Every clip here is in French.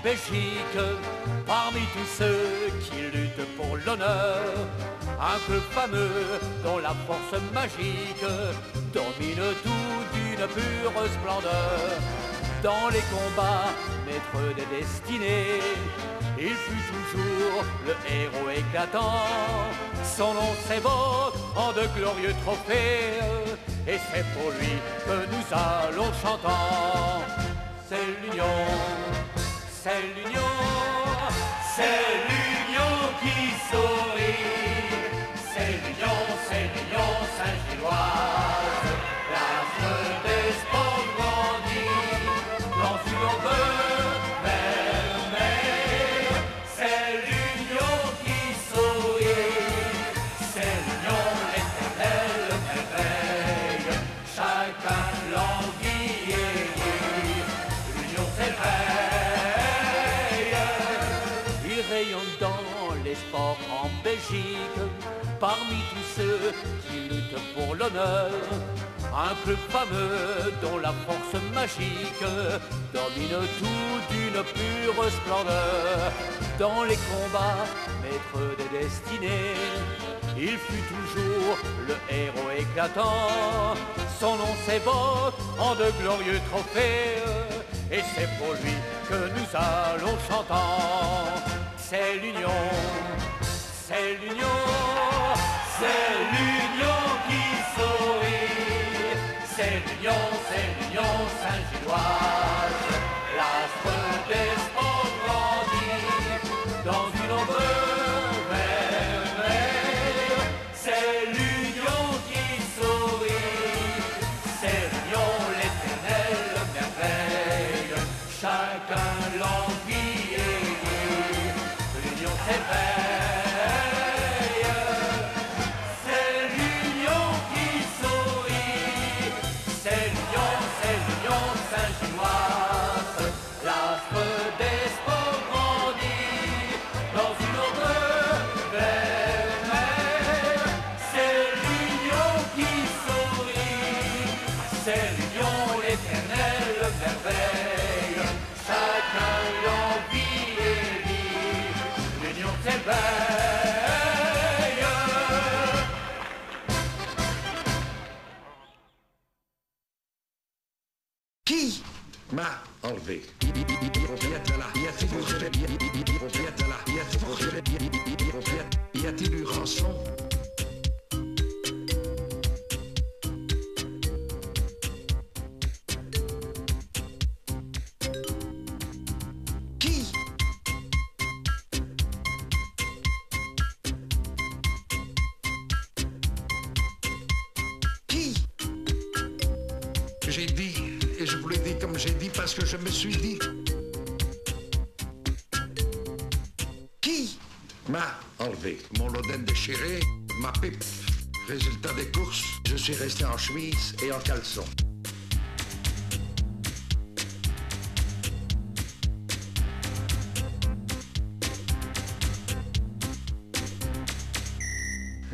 Belgique, parmi tous ceux qui luttent pour l'honneur, un club fameux dont la force magique domine tout d'une pure splendeur. Dans les combats, maître des destinées, il fut toujours le héros éclatant. Son nom s'évoque en de glorieux trophées, et c'est pour lui que nous allons chantant. C'est l'union, c'est l'union, c'est l'union qui sourit. C'est l'union Saint-Gilloise, l'astre des sports grandit dans une ombre fermée. C'est l'union qui sourit, c'est l'union l'éternelle merveille. Chacun l'envie et l'union s'éveille. Il rayonne dans les sports en Belgique, parmi tous ceux qui luttent pour l'honneur, un club fameux dont la force magique domine tout d'une pure splendeur. Dans les combats, maître des destinées, il fut toujours le héros éclatant. Son nom s'évoque en de glorieux trophées, et c'est pour lui que nous allons chantant. C'est l'union, c'est l'union, c'est l'union qui sourit. C'est l'union Saint-Gilloise, l'astre des sports grandit dans une ombre vermeille. C'est l'union qui sourit, c'est l'union l'éternelle merveille. Chacun l'envie et l'union s'éveille. Qui m'a enlevé? Y a-t-il eu rançon? Qui? Qui? J'ai dit, et je vous l'ai dit comme j'ai dit parce que je me suis dit. Qui m'a enlevé? Mon lodène déchiré, ma pipe. Résultat des courses, je suis resté en chemise et en caleçon.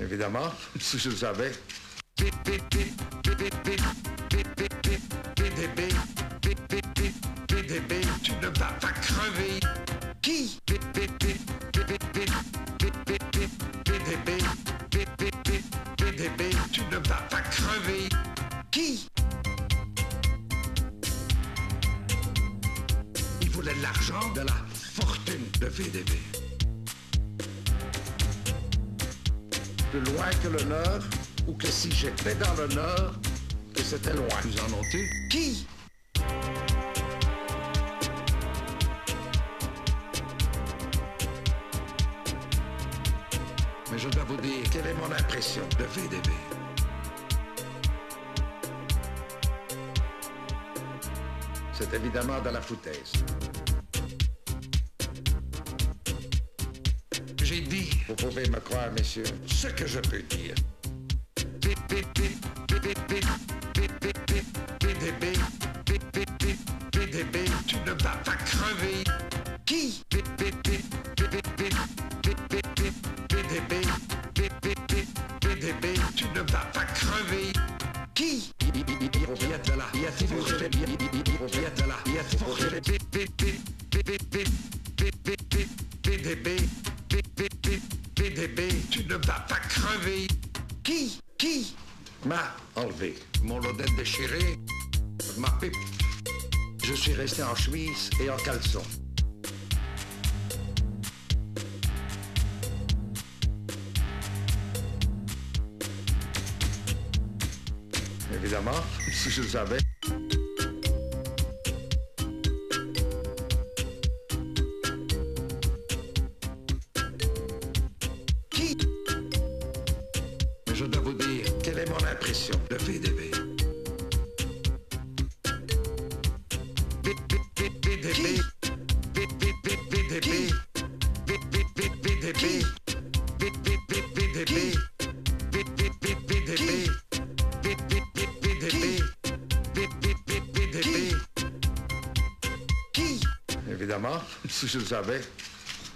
Évidemment, si je le savais. PDB, tu ne vas pas crever. Qui? PDB, tu ne vas pas crever. Qui? Il voulait de l'argent, de la fortune de VDB. Plus loin que le Nord, ou que si j'étais dans le Nord, que c'était loin. Vous en notez? Qui? Mais je dois vous dire, quelle est mon impression de VDB? C'est évidemment de la foutaise. J'ai dit, vous pouvez me croire, messieurs, ce que je peux dire. PDB, tu ne vas pas crever. Qui? PDB, tu ne vas pas crever. Qui? PDB, PDB, tu ne vas pas crever. Qui m'a enlevé mon lodette déchiré, ma pipe. Je suis resté en chemise et en caleçon. Évidemment, si je le savais. Mais je dois vous dire, quelle est mon impression de VDB? VDB, VDB, VDB, VDB, Évidemment, si je le savais,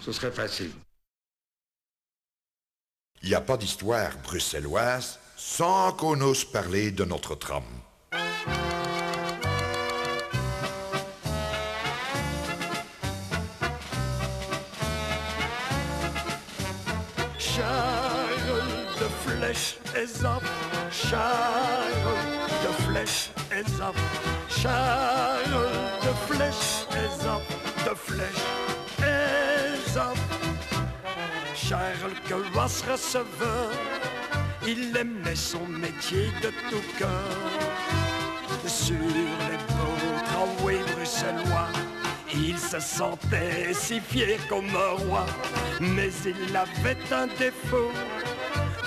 ce serait facile. Il n'y a pas d'histoire bruxelloise sans qu'on ose parler de notre tram. Charles de Flèche est up, Charles de Flèche est up, Charles de Flèche est up, de Flèche est up. Charles que was receveur, il aimait son métier de tout cœur. Sur les beaux tramways bruxellois, il se sentait si fier comme un roi. Mais il avait un défaut,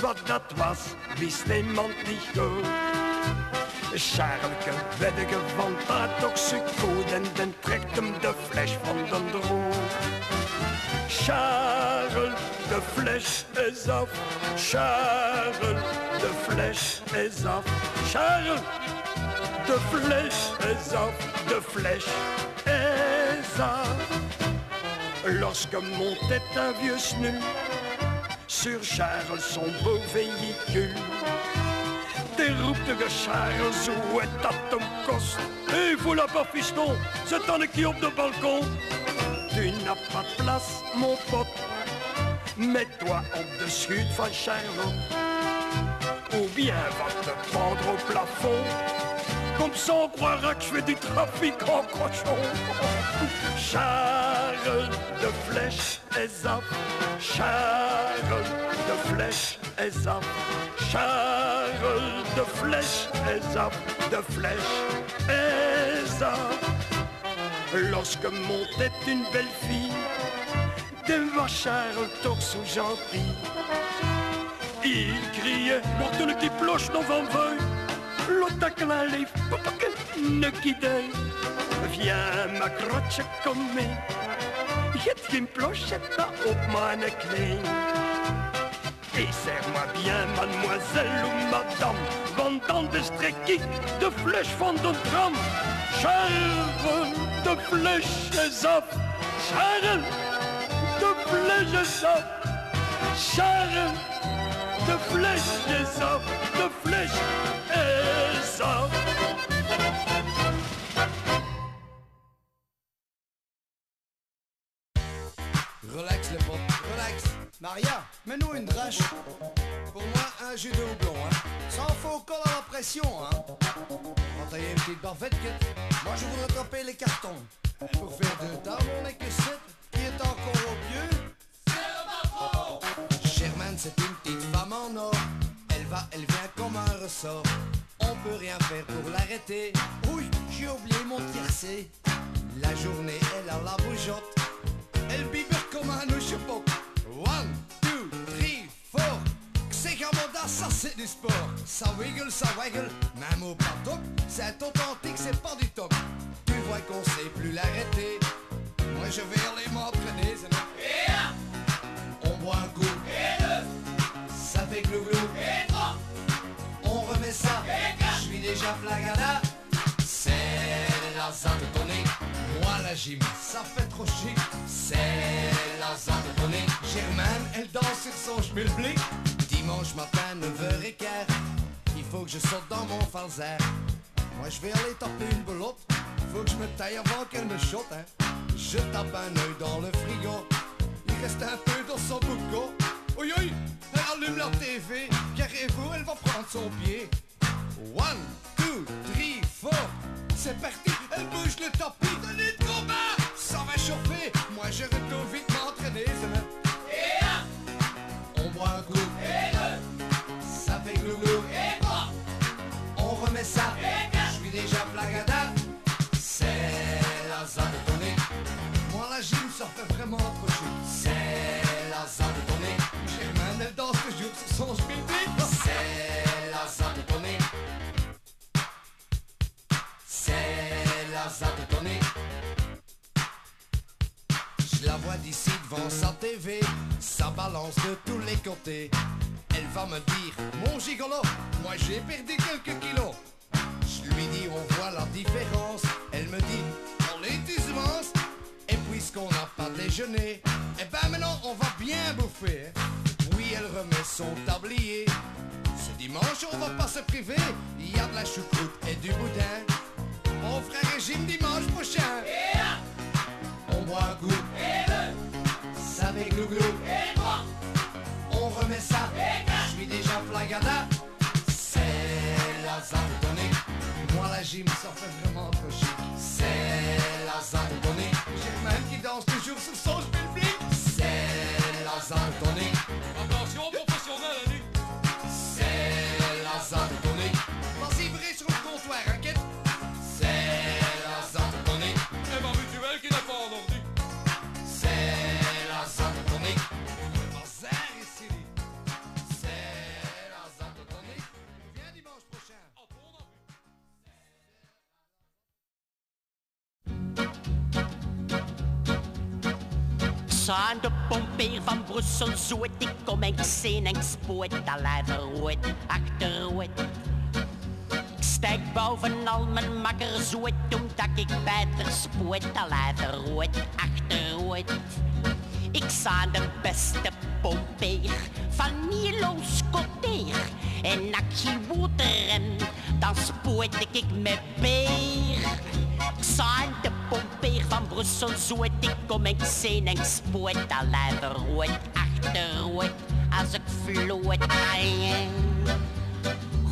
but that was vistement Nico. Charles que werd gewandt toch succoed en den trekt hem de fles van den droog. Charles de Flèche is af, Charles de Flèche is af, Charles de Flèche is af, de Flèche is af. Lorsque montait un vieux snul sur Charles son beau véhicule, roepte Charles hoe het dat hem kost. Hé, voilà pas fiston, c'est un qui op de balcon. Tu n'as pas de place, mon pote, mets-toi au-dessus van Charles. Ou bien va te pendre au plafond, comme ça on croira que je fais du trafic en cochon. Charles de Flèche est up, Charles de Flèche est up, Charles de Flèche est up, de Flèche est up. Lorsque montait une belle fille devant Charles torse gentil, il criait « Morte qui ploche dans van veuil !» L'autre klein papa ne guidait. Viens ma grootje kom mee, je hebt geen plochette op mijn knie. Et serre-moi bien mademoiselle ou madame, want anders trek ik de flèche van de tram. Charles de Flèche is af, Charles de Flèche is af, Charles de Flèche is af, de Flèche is af. Relax les potes, relax. Maria, mets-nous une drache. Pour moi, un jus de houblon, hein. Sans faux col à la pression, hein. On va tailler une petite barfette, moi je voudrais taper les cartons. Pour faire deux tables, on n'est que 7. Qui est encore au pieu? C'est le patron. Germaine, c'est une petite femme en or. Elle vient comme un ressort. On peut rien faire pour l'arrêter. Oui, j'ai oublié mon tiercé. La journée, elle a la bougeotte. Elle biber comme un ouche-pop. 1, 2, 3, 4. C'est gamoda, ça c'est du sport. Ça wiggle, même au pas top. C'est authentique, c'est pas du top. Tu vois qu'on sait plus l'arrêter. Moi je vais aller m'entraîner. On boit un coup. Et 2. Ça fait glou-glou. Et 3. On remet ça. Et 4. Je suis déjà flagada. C'est la zantonnée. Moi la gym, ça fait trop chic. C'est la zantonnée. Germaine, elle danse sur son schmilblick. Dimanche matin, 9h15. Il faut que je saute dans mon falsaire. Moi je vais aller taper une belote. Faut que je me taille avant qu'elle me chote, hein. Je tape un œil dans le frigo. Il reste de son pied. 1, 2, 3, 4. C'est parti, elle bouge le tapis. Tenez de combat, ça va chauffer. Moi je retourne vite m'entraîner. Et un, on boit un coup. Et deux, ça fait glou-glou. Et trois, on remet ça. Et quatre, je suis déjà flagada. C'est la zone de tournée. Moi la gym ça fait vraiment approcher. C'est la zone de tournée. Germaine elle danse toujours sur son speedbeat. C'est la zone de tournée. C'est la zone de tournée. Je la vois d'ici devant sa TV. Ça balance de tous les côtés. Elle va me dire, mon gigolo, moi j'ai perdu quelques kilos. Je lui dis, on voit la différence. Elle me dit, on est immense. Et puisqu'on n'a pas déjeuné, eh ben maintenant on va bien bouffer. Oui, elle remet son tablier. Ce dimanche on va pas se priver. Il y a de la choucroute et du boudin. On fera régime dimanche prochain. Et un, on boit un coup. Et deux, ça fait glou-glou. Et trois, on remet ça. Et quatre, je suis déjà flagada. C'est la zone de tournée. Moi la gym ça fait vraiment trop chic. C'est la zone de tournée. Germaine qui danse toujours sur son public. C'est la zone de tournée. Attention professionnel Annie. C'est la zone de tournée. Vas-y brille sur le comptoir, inquiète. C'est la zone de tournée. Et ma mutuelle qui n'a pas en ordi. C'est la zone de tournée. Le bazar ici. C'est la zone de tournée. Viens dimanche prochain. Aan de pompeer van Brussel zoet. Ik kom en ik zie en ik spoed. Al lijven rood, achterrood. Ik stijg bovenal mijn makker zoet. Omdat ik beter spoed. Al lijven rood, achterrood. Ik zag de beste pompeer van Nilo's Côteer. En als je woederen, dan spoed ik met beer. Ik zag de pompeer van Brussel zoet. Ik kom en ik zie en ik spoed. Al lijven rood, achterrood. Als ik vloed,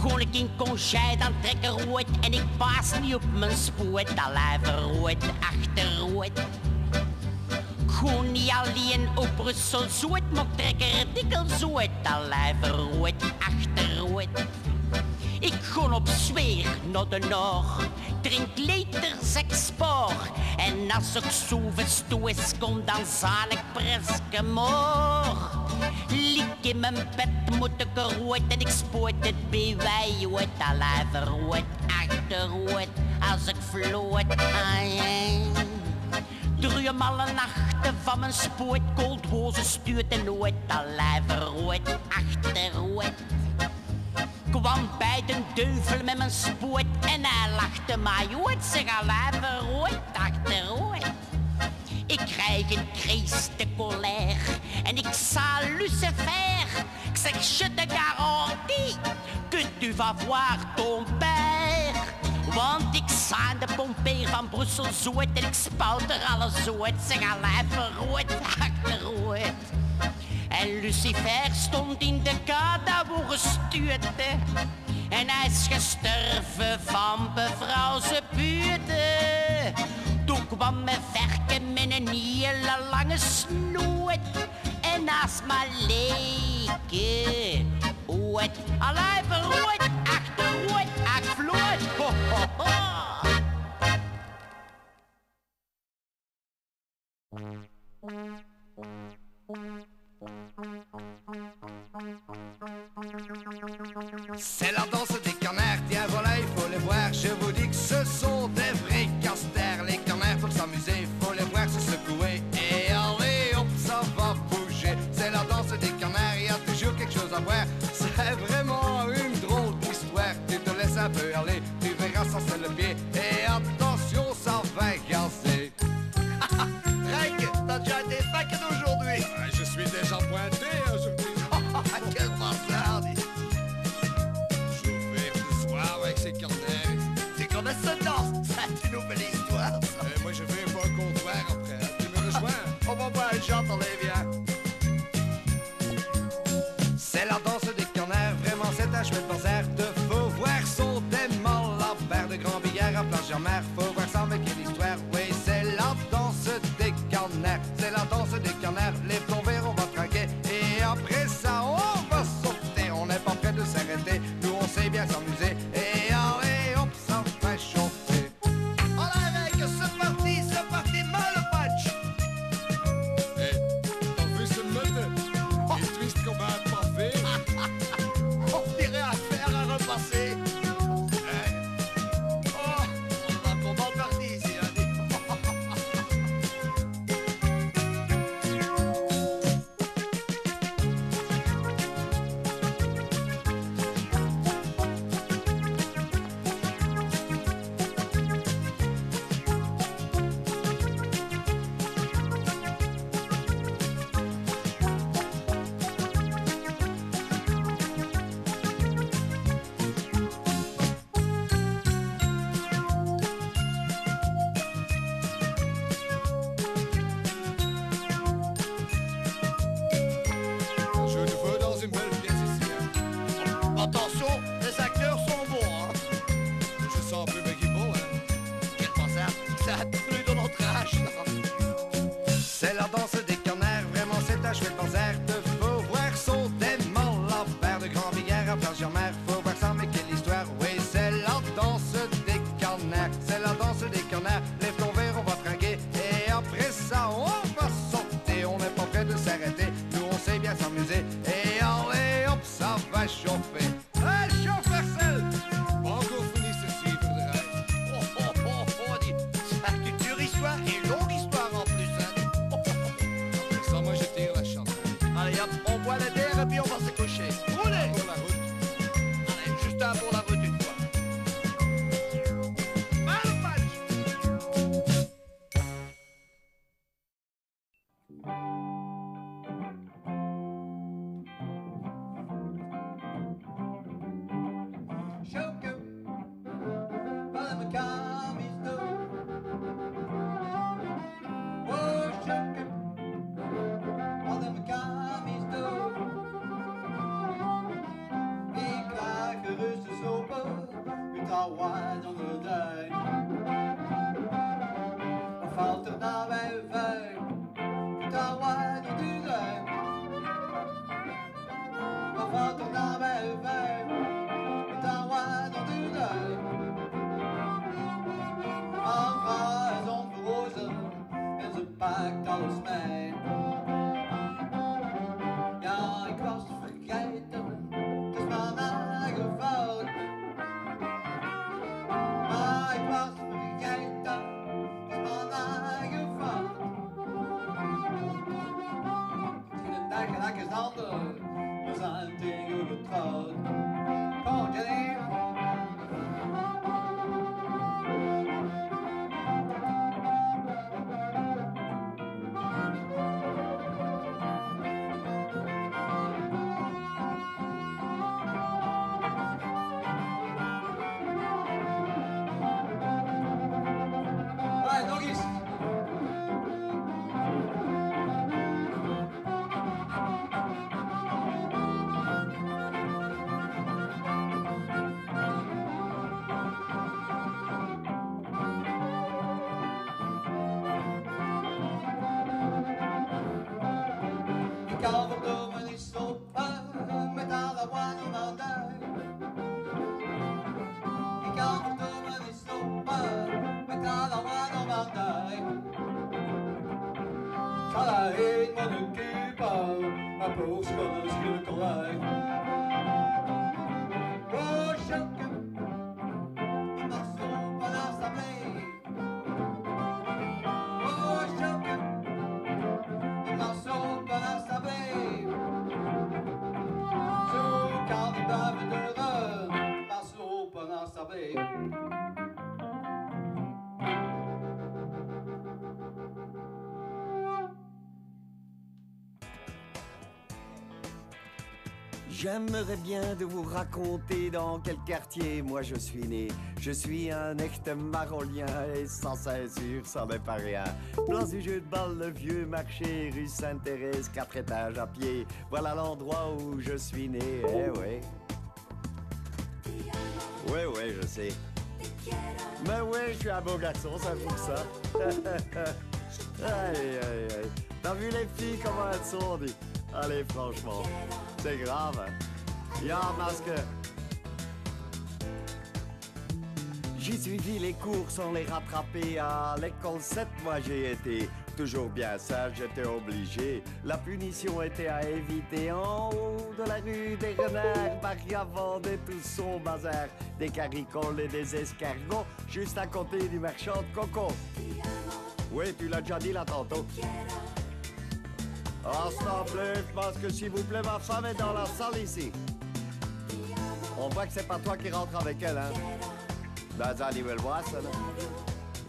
gooi ik in congé, dan trek ik rood. En ik paas niet op mijn spoed. Al lijven rood, achterrood. Gewoon niet alleen op Brussel zoet, maar ik trek er dikwijls zoet. Al lijven rood, achterrood. Ik ga op zweer naar de Noord, drink liters export. En als ik zo verstoos kom, dan zal ik preske moor. Lik in mijn bed moet ik er rood en ik spoot het bij wij rood. Al lijven rood, achterrood, als ik vloot. Druimalle nachten van mijn spoot, koldwozen stuurt en nooit. Al lijven rood, achterrood. Kwam bij de duivel met mijn spoot en hij lachte mij uit. Zeg al lijven rood, achterrood. Ik krijg een crisis de colère en ik zal Lucifer. Ik zeg je te garantie que tu vas voir ton père. Want ik zag de pompeer van Brussel zoet en ik spout er alles zoet. Zeg al lijven rood, achterrood. En Lucifer stond in de kade waar gestuurd. En hij is gestorven van mevrouw zijn buurten. Toen kwam mijn verken met een hele lange snoet. En naast me leken ooit. Al lijven rood, achterrood, ach vloed. Ho, ho, ho. C'est la danse des canards, tiens voilà, il faut les voir. Je vous dis que ce sont des vrais casters. Les canards pour s'amuser, il faut les voir se secouer. Et allez hop, ça va bouger. C'est la danse des canards, il y a toujours quelque chose à voir. C'est vraiment une drôle d'histoire. Tu te laisses un peu aller, tu verras ça c'est le pied. Et attention, ça va gazer. Reg, t'as déjà été fac d'aujourd'hui? Je suis déjà pointé aujourd'hui. Quel bazar, dis. Je vous fais ce soir avec ces canards. Tu connais cette danse? C'est une nouvelle histoire, ça. Moi je vais pas au comptoir après. Tu me rejoins? On va boire une chante, allez, viens. C'est la danse des canards, vraiment c'est un chouette concert. Faut voir sauter mal la paire de grands billets à Planche-en-Mer. Faut voir ça, mais quelle histoire. Oui, c'est la danse des canards. C'est la danse des canards. Les plombs verts, on va traquer. Et après ça, on va sauter. On n'est pas prêt de s'arrêter. Nous, on sait bien s'amuser. Et allez, hop, ça va chauffer. Allez, mec, c'est parti, mal le patch. Hé, t'as vu ce meuble? Il twist comme un parfait. On dirait à faire à repasser. Oh, on va qu'on va partir ici, hein. Je ne veux dans une belle pièce ici. Hein. Attention, les acteurs sont bons, hein. Je sens plus bien qu'il faut. Hein. Comment ça? Ça a plus de notre âge, non? C'est la danse des canards, vraiment c'est un chouette concert. Faut voir sauter mal la paire de grands billets à Planche-en-Mer. Faut voir ça, mais quelle histoire. Oui, c'est la danse des canards. C'est la danse des canards. Les plombs verts, on va trinquer. Et après ça, on va sauter. On n'est pas prêt de s'arrêter. Nous, on sait bien s'amuser. Et allez, hop, ça va chauffer. Hey, chauffe, Marcel! Pas encore fini ce suivre de rêve. Dis, ça, une dure histoire et longue histoire en plus, hein. Avec ça, moi, je tire la chante. Allez hop, on boit la terre et puis on va se coucher. Roulez! Pour la route. Allez, juste un pour la route une fois. Mal match! Choke him, but I'm a commie's door. Oh, choke him. Wat een mekaar is dood. Ik krijg gerust de sopen, met al wijn onder de duin. Wat valt er nou bij vuil, met al wijn onder de duin. Wat valt er nou bij vuil, met al wijn onder de duin. Angra is onverrozen en ze pakt alles mee. Ja, ik was vergeten, het is mijn eigen fout. Maar ik was vergeten, het is mijn eigen fout. Misschien een dag gelijk als ander, we zijn tegen getrouwd. Kom, Jenny. Allee, nog eens. Ik kan verdomme niet stoppen met alle wijn in mijn duim. Ik kan verdomme niet stoppen met alle wijn in mijn duim. Ga daarheen met een keeper, mijn poos kan een schilderij. Oh, choke, je mag stoppen als dat mee. Oh, choke, je mag stoppen als dat mee. Zo kan die blijven duren, maar stoppen als dat mee. J'aimerais bien de vous raconter dans quel quartier moi je suis né. Je suis un echte marolien et sans censure, ça n'est pas rien. Place du jeu de balle, le vieux marché, rue Sainte-Thérèse, 4 étages à pied. Voilà l'endroit où je suis né, eh ouais. Oui, oui, je sais. Mais oui, je suis un beau garçon, ça fout ça. Aïe, aïe, aïe. T'as vu les filles, comment elles sont, dit? Allez, franchement, c'est grave, hein. Y'a masque. J'ai suivi les cours sans les rattraper. À l'école 7, moi j'ai été toujours bien sage, j'étais obligé. La punition était à éviter. En haut de la rue des renards, Maria vendait tout son bazar. Des caricoles et des escargots, juste à côté du marchand de coco. Oui, tu l'as déjà dit là tantôt. Ah, s'il te plaît, parce que s'il vous plaît, ma femme est dans la salle ici. On voit que c'est pas toi qui rentres avec elle, hein. Dans un niveau bois, ça, là.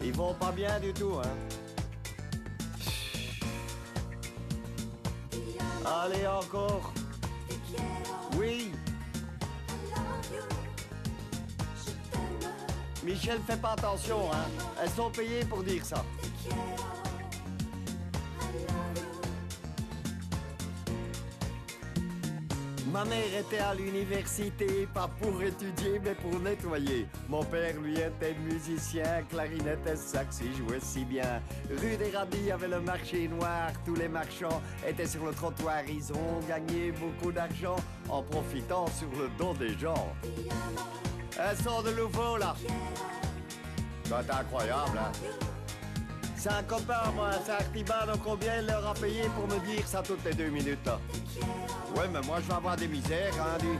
Ils vont pas bien du tout, hein. Allez, encore. Oui. Michel, fais pas attention, hein. Elles sont payées pour dire ça. Ma mère était à l'université, pas pour étudier, mais pour nettoyer. Mon père, lui, était musicien, clarinette et sax, il jouait si bien. Rue des Radis, il y avait le marché noir, tous les marchands étaient sur le trottoir. Ils ont gagné beaucoup d'argent en profitant sur le dos des gens. Elles sont de nouveau, là. C'est incroyable, hein. C'est un copain, moi, c'est Artiban, donc combien il leur a payé pour me dire ça toutes les 2 minutes, là? Ouais, mais moi, je vais avoir des misères, hein, dit.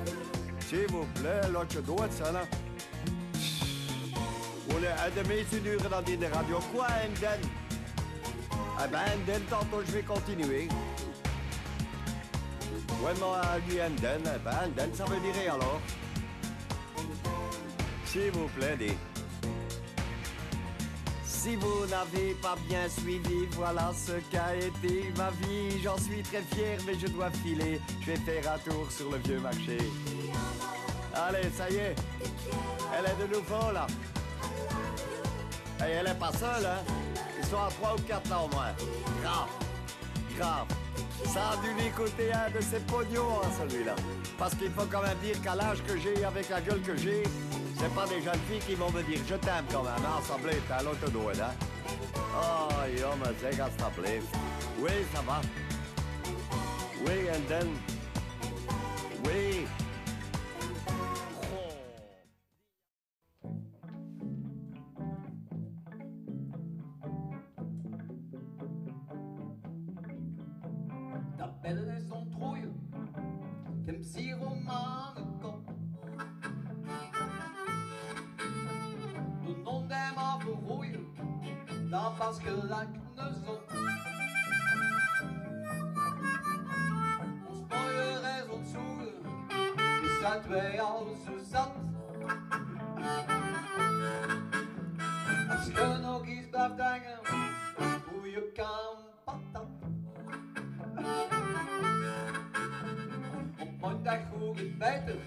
S'il vous plaît, l'autre, je dois ça, là. On est un de mes soudures dans des radios. Quoi, Enden? Eh ben, Enden, tantôt, je vais continuer. Ouais, moi, lui, Enden, eh ben, Enden, ça veut dire alors. S'il vous plaît, dit. Si vous n'avez pas bien suivi, voilà ce qu'a été ma vie. J'en suis très fier, mais je dois filer. Je vais faire un tour sur le vieux marché. Allez, ça y est. Elle est de nouveau, là. Et elle est pas seule, hein. Ils sont à 3 ou 4 ans, au moins. Grave. Grave. Ça a dû lui coûter un de ses pognons, hein, celui-là. Parce qu'il faut quand même dire qu'à l'âge que j'ai, avec la gueule que j'ai, c'est pas des jeunes filles qui vont me dire je t'aime quand même, hein, ça plaît, t'as l'autre doigt, hein. Oh, yo, mais c'est qu'à ça plaît. Oui, ça va. Oui, and then. Oui. Ta belle est son trouille, qu'aime si romane con. Le nom des morts rouille, dans parce que lac ne sont. On se moillerait en dessous, et ça tuait en sous-sat. Parce que nos guises bavdangent, bouille qu'un patate. Op maandag hoe het beter,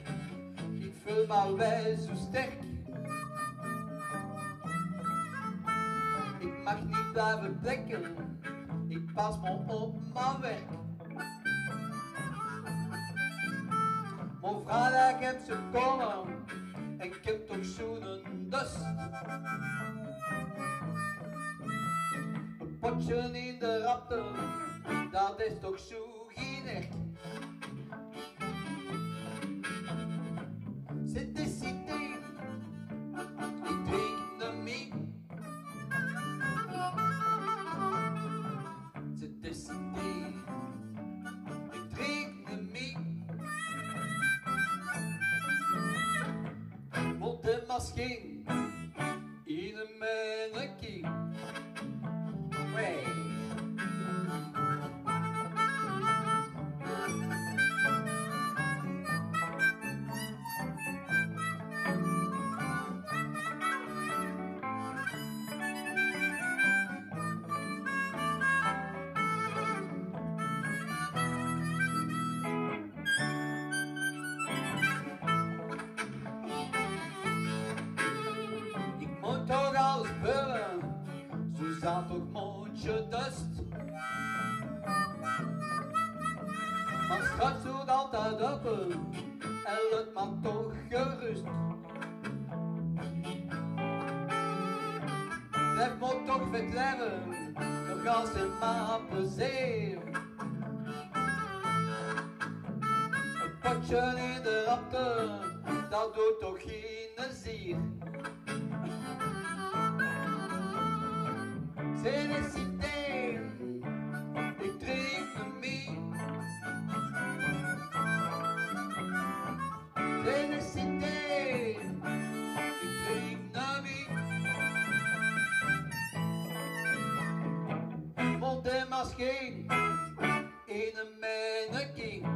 ik vul maar wel zo sterk. Ik mag niet blijven plekken, ik pas me op mijn werk. Mijn vrijdag heb ze komen, en ik heb toch zo'n dust. Een potje in de rapte, dat is toch zo gierig. C'est décidé, ik drink de mie. C'est décidé, ik drink de mie. Mon démasqué, il mène qui? Ouais. Ze zat ook mondje dust. Maar straks doet altijd open en het maakt toch gerust. blijft me toch verklemmen, nog als in mijn plezier. Een potje in de rapte, dat doet toch geen zier. Félicité, ik drink me mee. Félicité, ik drink naar mee. Mond en masker, in een mannequin.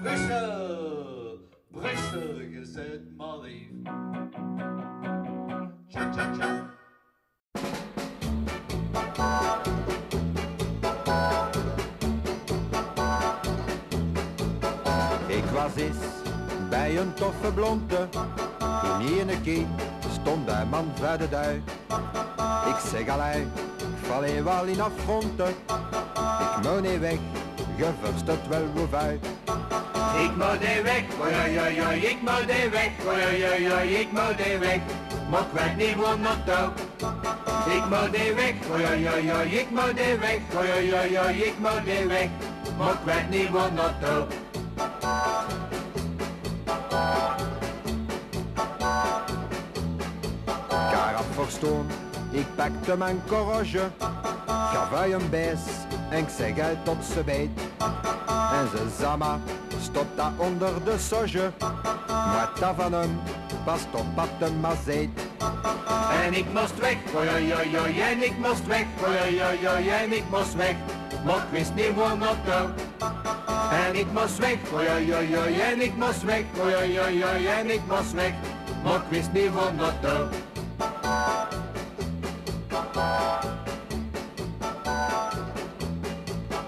Brussel, Brussel, je zet maar lief. Tja, tja, tja. Ik was eens bij een toffe blonde, in ene keer stond een man voor de dui. Ik zeg allee, ik val hier wel in affronten, ik moet niet weg, je verstaat wel hoe uit. Ik moet er weg, oi oi oi oi, ik moet er weg, oi oi oi oi, ik moet er weg, maar ik weet niet waar naartoe. Ik moet er weg, oi oi oi oi, ik moet er weg, oi oi oi oi, ik moet er weg, maar ik weet niet waar naartoe. Karaf verstaan, ik pakte mijn courage, gaf hij een bees en ik zeg uit tot ze beet. En ze zei maar, stop daar onder de soja, maar dat van hem past op wat de mazeet. En ik moest weg, oi oi oi oi, en ik moest weg, oi oi oi oi, en ik moest weg, maar ik wist niet waar naartoe. En ik moest weg, oi oi oi oi, en ik moest weg, oi oi oi oi, en ik moest weg, maar ik wist niet waar naartoe.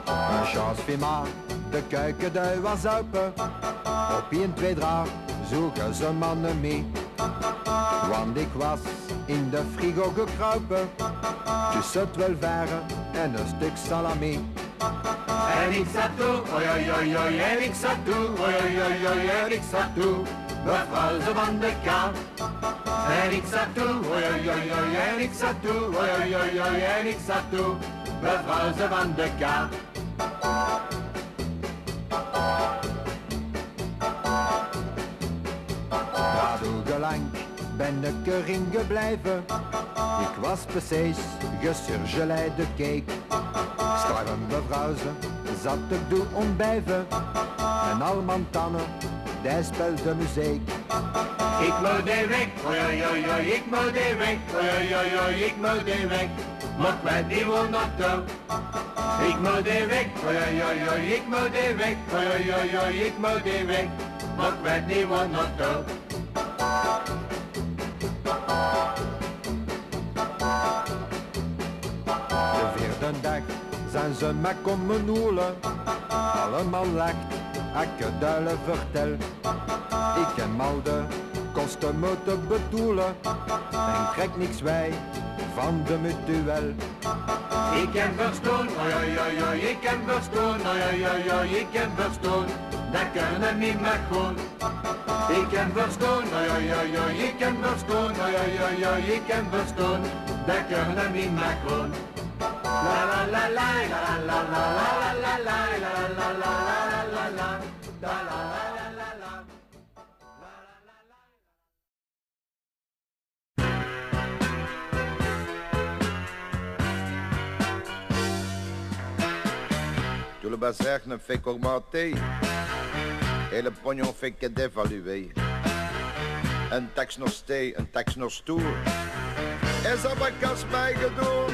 Een chance voor mij, de kuikendui was open, op 1, 2, 3 zoeken ze mannen mee. Want ik was in de frigo gekruipen, tussen 12 varen en een stuk salami. En ik zat toe, oi oi oi oi, en ik zat toe, oi oi oi oi, en ik zat toe, mevrouw ze van de K. En ik zat toe, oi oi oi oi, en ik zat toe, oi oi oi oi, en ik zat toe, mevrouw ze van de K. Jarenlang ben ik erin gebleven. Ik was precies gesurgeleide cake. Straks mevrouw ze zat ik doe ontbijven. En allemaal tannen, die speelde muziek. Ik moet die weg, oi oi oi oi, ik moet die weg, oi oi oi oi, ik moet die weg. Maar ik weet niet waar naartoe. Ik moet die weg, oi oi oi oi, ik moet die weg, oi oi oi oi, ik moet die weg. Maar ik weet niet waar naartoe. De vierde dag zijn ze me komen hoelen. Allemaal lacht, ik duilen vertel. Ik en Malde kosten moeten bedoelen. En trek niks wij van de mutuel. Ik ken verstoon, oi oi oi oi, ik ken verstoon, oi oi oi oi, ik ken verstoon. Dat kunnen niet meer goed. Ik ken verstoon, oi oi oi oi, ik ken verstoon, oi oi oi oi, ik ken verstoon. Dat kunnen niet meer goed. La la la la la la la la la la la la la la la la la. Tout le bazar ne fait qu'augmenter et le pognon fait que dévaluer. Een tax nog stee, een tax nog stoer. En zo vakantie mij gedoe.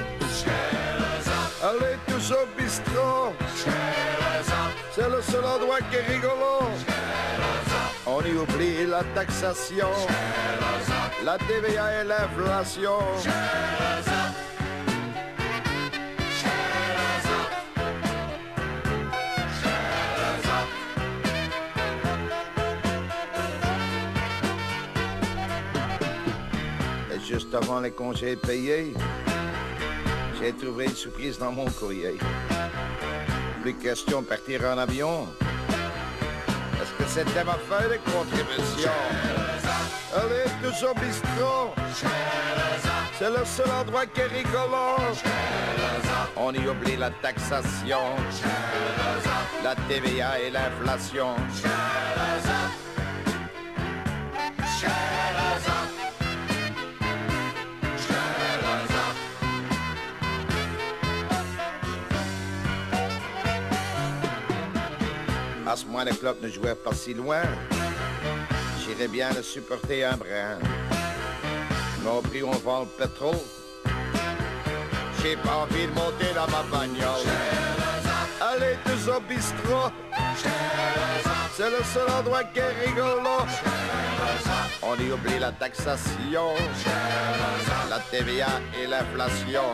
Allez tous au bistrot. C'est le seul endroit qui est rigolo. On y oublie la taxation, la TVA et l'inflation. Juste avant les congés payés, j'ai trouvé une surprise dans mon courrier. Plus question de partir en avion, parce que c'était ma feuille de contribution. Allez, tous au bistrot, c'est le seul endroit qui est rigolo. On y oublie la taxation, la TVA et l'inflation. À ce moment, le club ne jouait pas si loin. J'irais bien le supporter un brin. Mais au prix où on vend le pétrole, j'ai pas envie de monter dans ma bagnole. Allez tous au bistrot, c'est le seul endroit qui est rigolo. On y oublie la taxation, la TVA et l'inflation.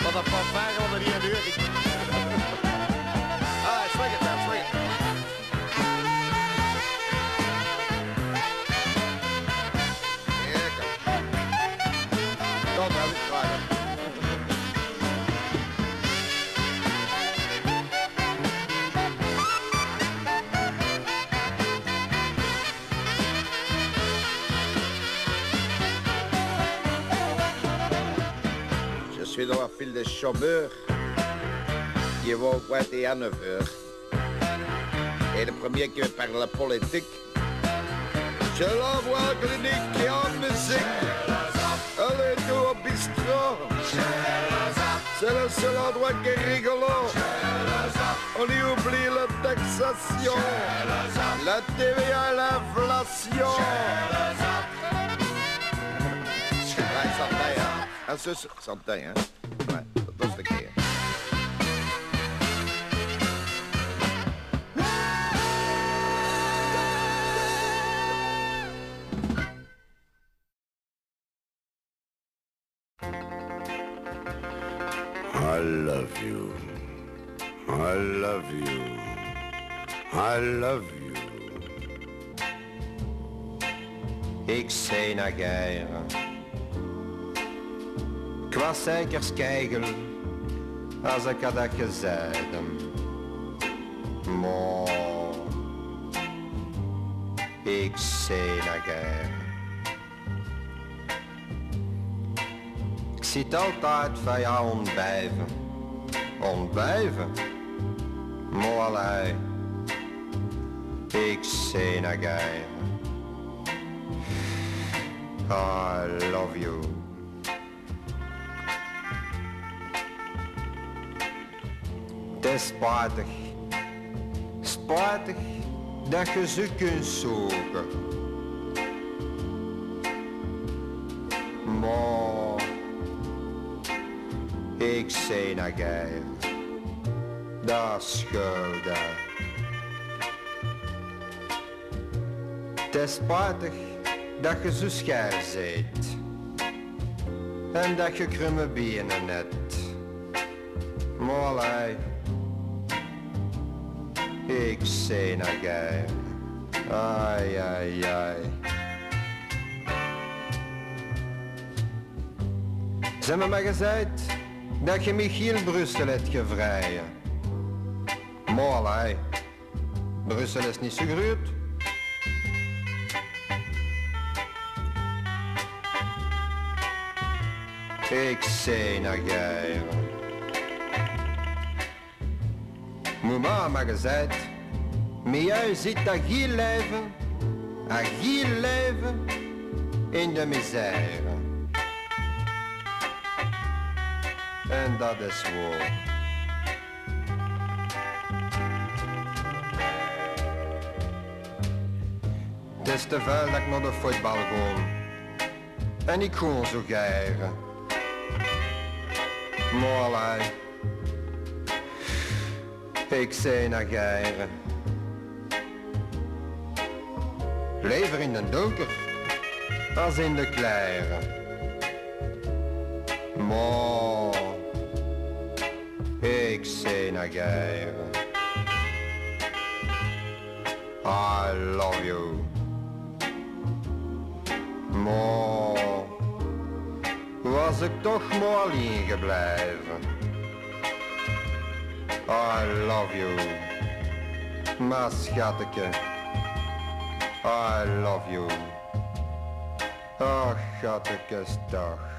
Wat een fanfare onder die deur. Ah, swing it man, swing it. Ja, kom. Kom nou, ik ga het. Je suis dans la file des chômeurs qui vont pointer à 9 heures. Et le premier qui veut parler de la politique, je l'envoie en clinique et en musique. Allez, tout au bistrot, c'est le seul endroit qui est rigolo. On y oublie la taxation, la TVA et l'inflation. Ouais, ça paye, hein? Ah, ça paye, hein? Ouais, dat is de keer. you. I love you. I love you. Ik zei naguère. Ik was zeker skegel als ik had dat gezegd. Maar ik zei naguère. Ik zit altijd van jou ontbijven. Ontbijven? Maar allee, ik zei naguère. I love you. Het is spijtig, spijtig dat je ze kunt zoeken. Maar ik zei naguère, dat schouder. Het is spijtig dat je zo schaar zijt en dat je krumme benen hebt. Maar allee, ik zei naguère, ai ai ai. Ze me maar gezegd dat je Michiel Brussel hebt gevrijen. Maar allee, Brussel is niet zo groot. Ik zei naguère. Mama maar gezegd, met jou zit dat giel leven, een giel leven in de misère. En dat is waar. Het is te veel dat ik naar de voetbal ga. En ik ga zo geiren. Maar allee, ik zei naguère. Liever in de donker als in de kleren. Maar ik zei naguère. I love you. Maar was ik toch maar alleen gebleven. I love you, maar schateke. I love you. Ach, schattekes toch.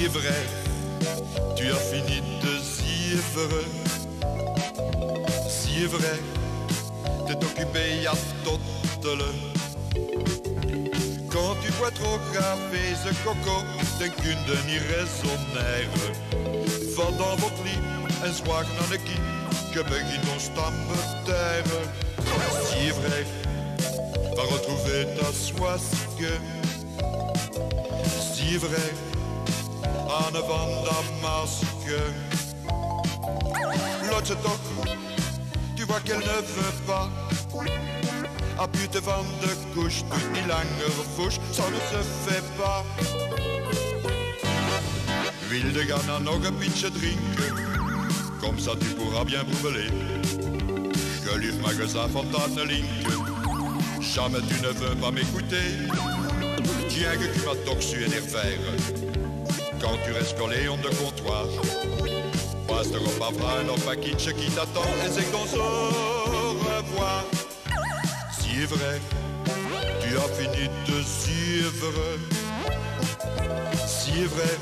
Vrai, tu as fini de zivre. Si vrai, t'es occupé à tottele. Quand tu bois trop café, ce coco, den kunde niet raisonnaire. Val dans votre lit en zwaag naar de kie, que begint ons taire. Si vrai, va retrouver ta soisque. Si vrai, Anne van Damasque. L'autre toch, tu vois qu'elle ne veut pas. À buiten van de couche, doet niet langer fouche, ça ne se fait pas. Wilde gaan dan nog een pintje drinken, comme ça tu pourras bien brûler. Geluif ma gezag van tante linken, jamais tu ne veux pas m'écouter. Tiens que tu m'as toch su énerver. Quand tu restes collé on de comptoir, passe de repas vrij op een kindje qui t'attend en zegt ons au revoir. Si vrai, tu as fini de suivre. Si vrai,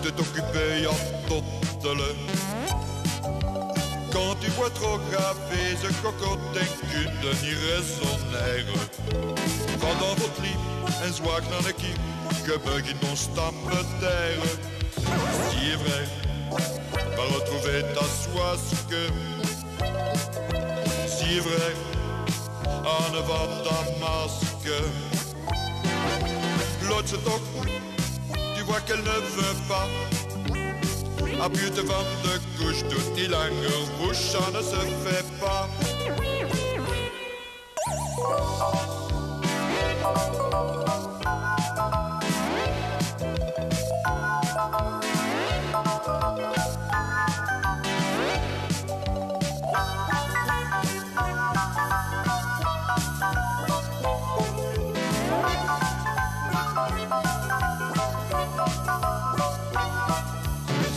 de t'occuper à tottele. Quand tu bois trop café, ce cocotin kunde niet raisonnaire. Va dans votre lit en zwaag naar de kiem, que begint ons taire. Si vrai, va retrouver ta soisque. Si vrai, Anne van Damasque. L'autre se toque, tu vois qu'elle ne veut pas. à buiten van de koers doet die langer woes, ça ne se fait pas.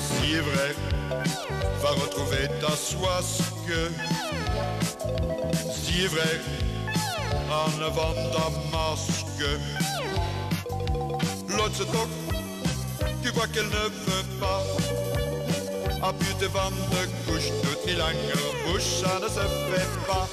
Si vrai, va retrouver ta soisque. Si vrai, en avant ta masque. L'autre se toque, tu vois qu'elle ne veut pas. À buiten van de couche, doet niet langer bouche, ça ne se fait pas.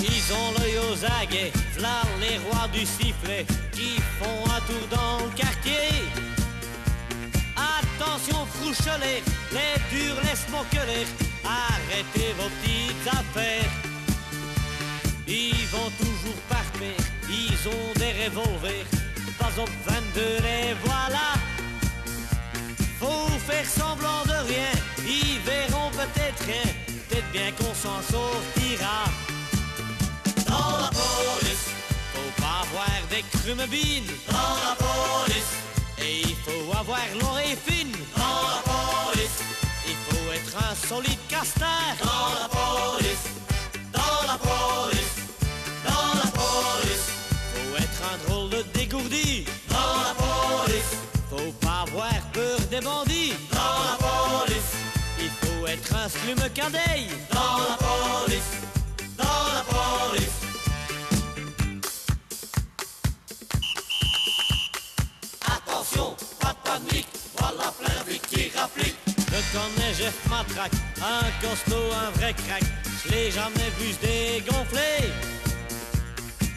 Ils ont l'œil aux aguets, v'là les rois du sifflet qui font un tour dans le quartier. Attention frouchelez, les durs laissent moqueler, arrêtez vos petites affaires. Ils vont toujours par paire, ils ont des revolvers, pas au 22 les voilà. Faut faire semblant de rien, ils verront peut-être rien, peut-être bien qu'on s'en sortira. Dans la police, faut pas avoir des crumebines. Dans la police, et il faut avoir l'oreille fine. Dans la police, il faut être un solide castor. Dans la police, dans la police, dans la police, faut être un drôle de dégourdi. Dans la police, faut pas avoir peur des bandits. Dans la police, il faut être un slume cadet. Dans la police, dans la police. Attention, pas de panique, voilà plein de qui rapplique. Je connais Jeff Matraque, un costaud, un vrai crack. Je l'ai jamais vu se dégonfler.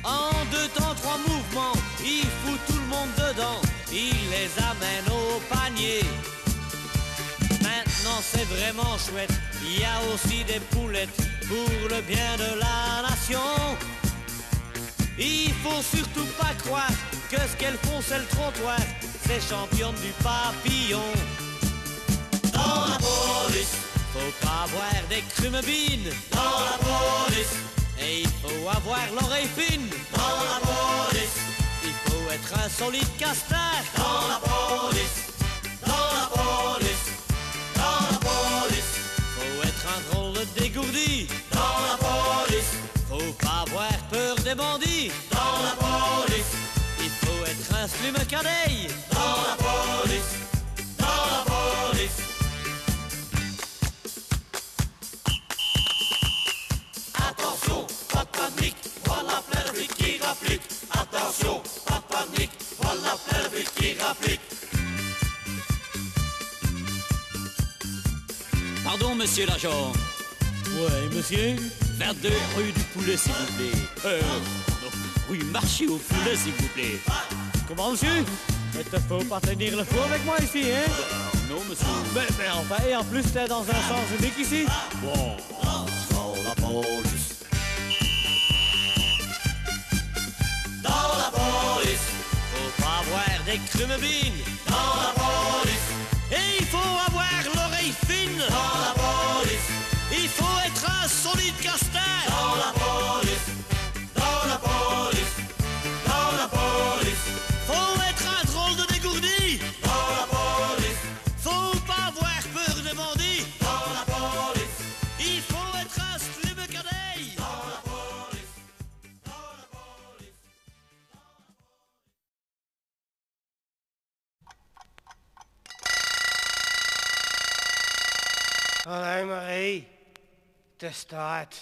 En 2 temps, 3 mouvements, il fout tout le monde dedans. Il les amène au panier. Maintenant c'est vraiment chouette, il y a aussi des poulettes pour le bien de la nation. Il faut surtout pas croire que ce qu'elles font c'est le trottoir, c'est championne du papillon. Dans la police, faut pas avoir des crumebines. Dans la police, et il faut avoir l'oreille fine. Dans la police, il faut être un solide castor. Dans la police, dans la police, dans la police, faut être un drôle de dégourdi. Dans la police, faut pas avoir peur des bandits. Dans la police, il faut être un slume cadet. Dans la police, dans la police. Attention, pas de panique, voilà plein de flics qui rappliquent. Attention, pas de panique, voilà plein de flics qui rappliquent. Pardon, monsieur l'agent. Ouais, monsieur. 22 rue du Poulet, s'il vous plaît. Rue Marché au Poulet, s'il vous plaît. Comment, monsieur? Il te faut pas tenir le fou avec moi ici, hein? Non, monsieur. Mais enfin, et en plus, t'es dans un sens unique ici. Bon, dans la police. Dans la police, faut pas avoir des crumebines. Dans la police, et il faut avoir l'oreille fine. Dans la police, il faut être un solide castor. Dans la police, dans la police, dans la police, faut être un drôle de dégourdi. Dans la police, faut pas avoir peur des bandits. Dans la police, il faut être un slume cadet. Dans la police, dans la police. Hallo Marie, het is tijd.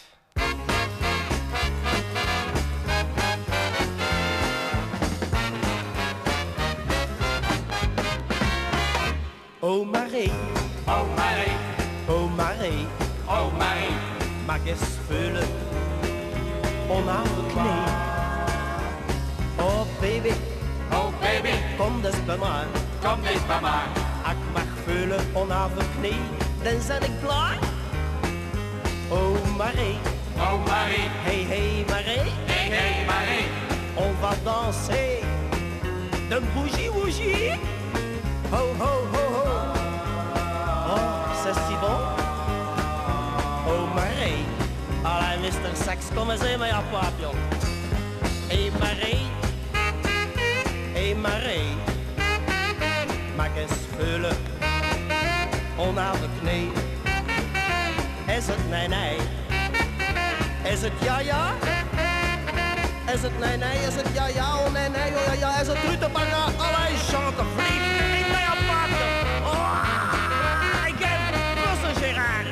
Oh Marie, oh Marie, oh Marie, oh Marie, mag eens vullen. onafgekneed. Oh baby, kom dus bij mij. Kom eens bij mij. Als ik mag voelen onafgekneed, dan ben ik blij. Oh Marie, hey Marie, on va danser de bougie. Ho ho ho ho, oh c'est si bon. Oh Marie, allee Mr. Sax, kom eens even ja papillon. Hey Marie, mag eens voelen onafgekneed. Is het nee? Is het ja? Is het nee? Is het ja? Oh nee, oh ja. Is het rutebaga? Allee, chante, vlieg. Ik ben op pakken. Oh, ik heb Brussel, Gérard.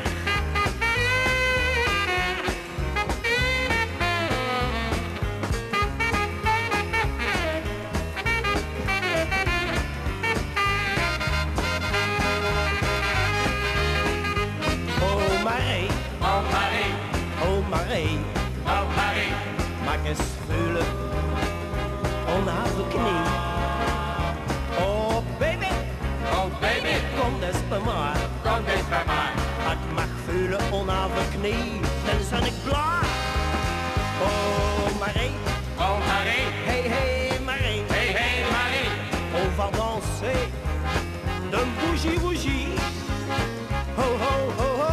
Marie, mag eens voelen, onafgekneed. Oh baby, kom eens bij mij. Als ik mag voelen, onafgekneed, dan ben ik blij. Oh Marie, hey Marie, on va danser de bougie. Ho ho ho ho.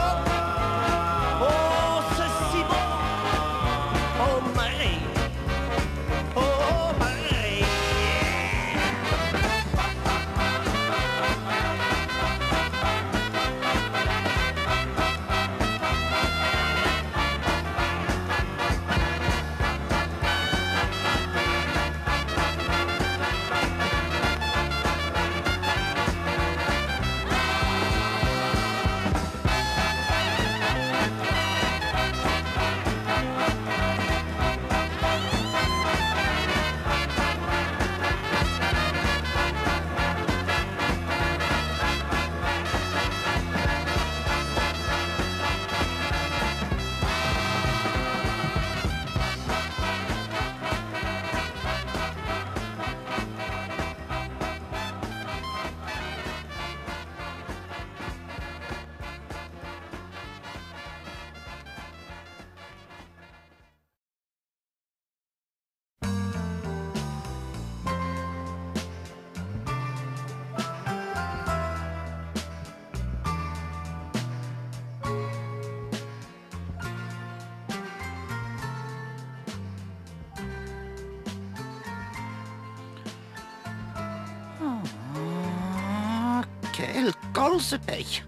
Quel col ce paye.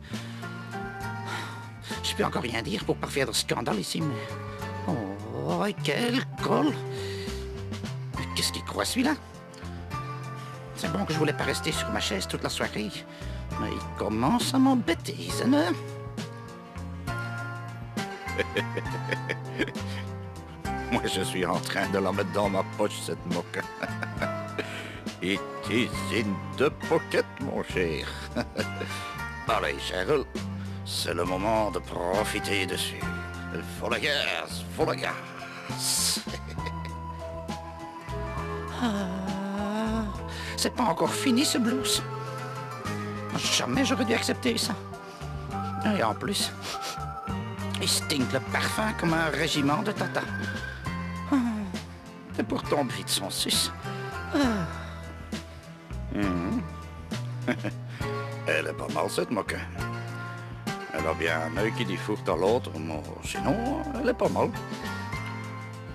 Je peux encore rien dire pour pas faire de scandale ici, mais... Oh, quel col. Qu'est-ce qu'il croit celui-là? C'est bon que je voulais pas rester sur ma chaise toute la soirée. Mais il commence à m'embêter, ça ne... Moi, je suis en train de la mettre dans ma poche, cette moque. It is in the pocket, mon cher. Allez, Cheryl, c'est le moment de profiter dessus. Faut la gaz, faut la gaz. C'est pas encore fini, ce blues. Jamais j'aurais dû accepter ça. Et en plus, il stinque le parfum comme un régiment de tata. Et pourtant, vite son sus. Elle est pas mal, cette moque. Elle a bien un œil qui dit fourre à l'autre, mais sinon, elle est pas mal.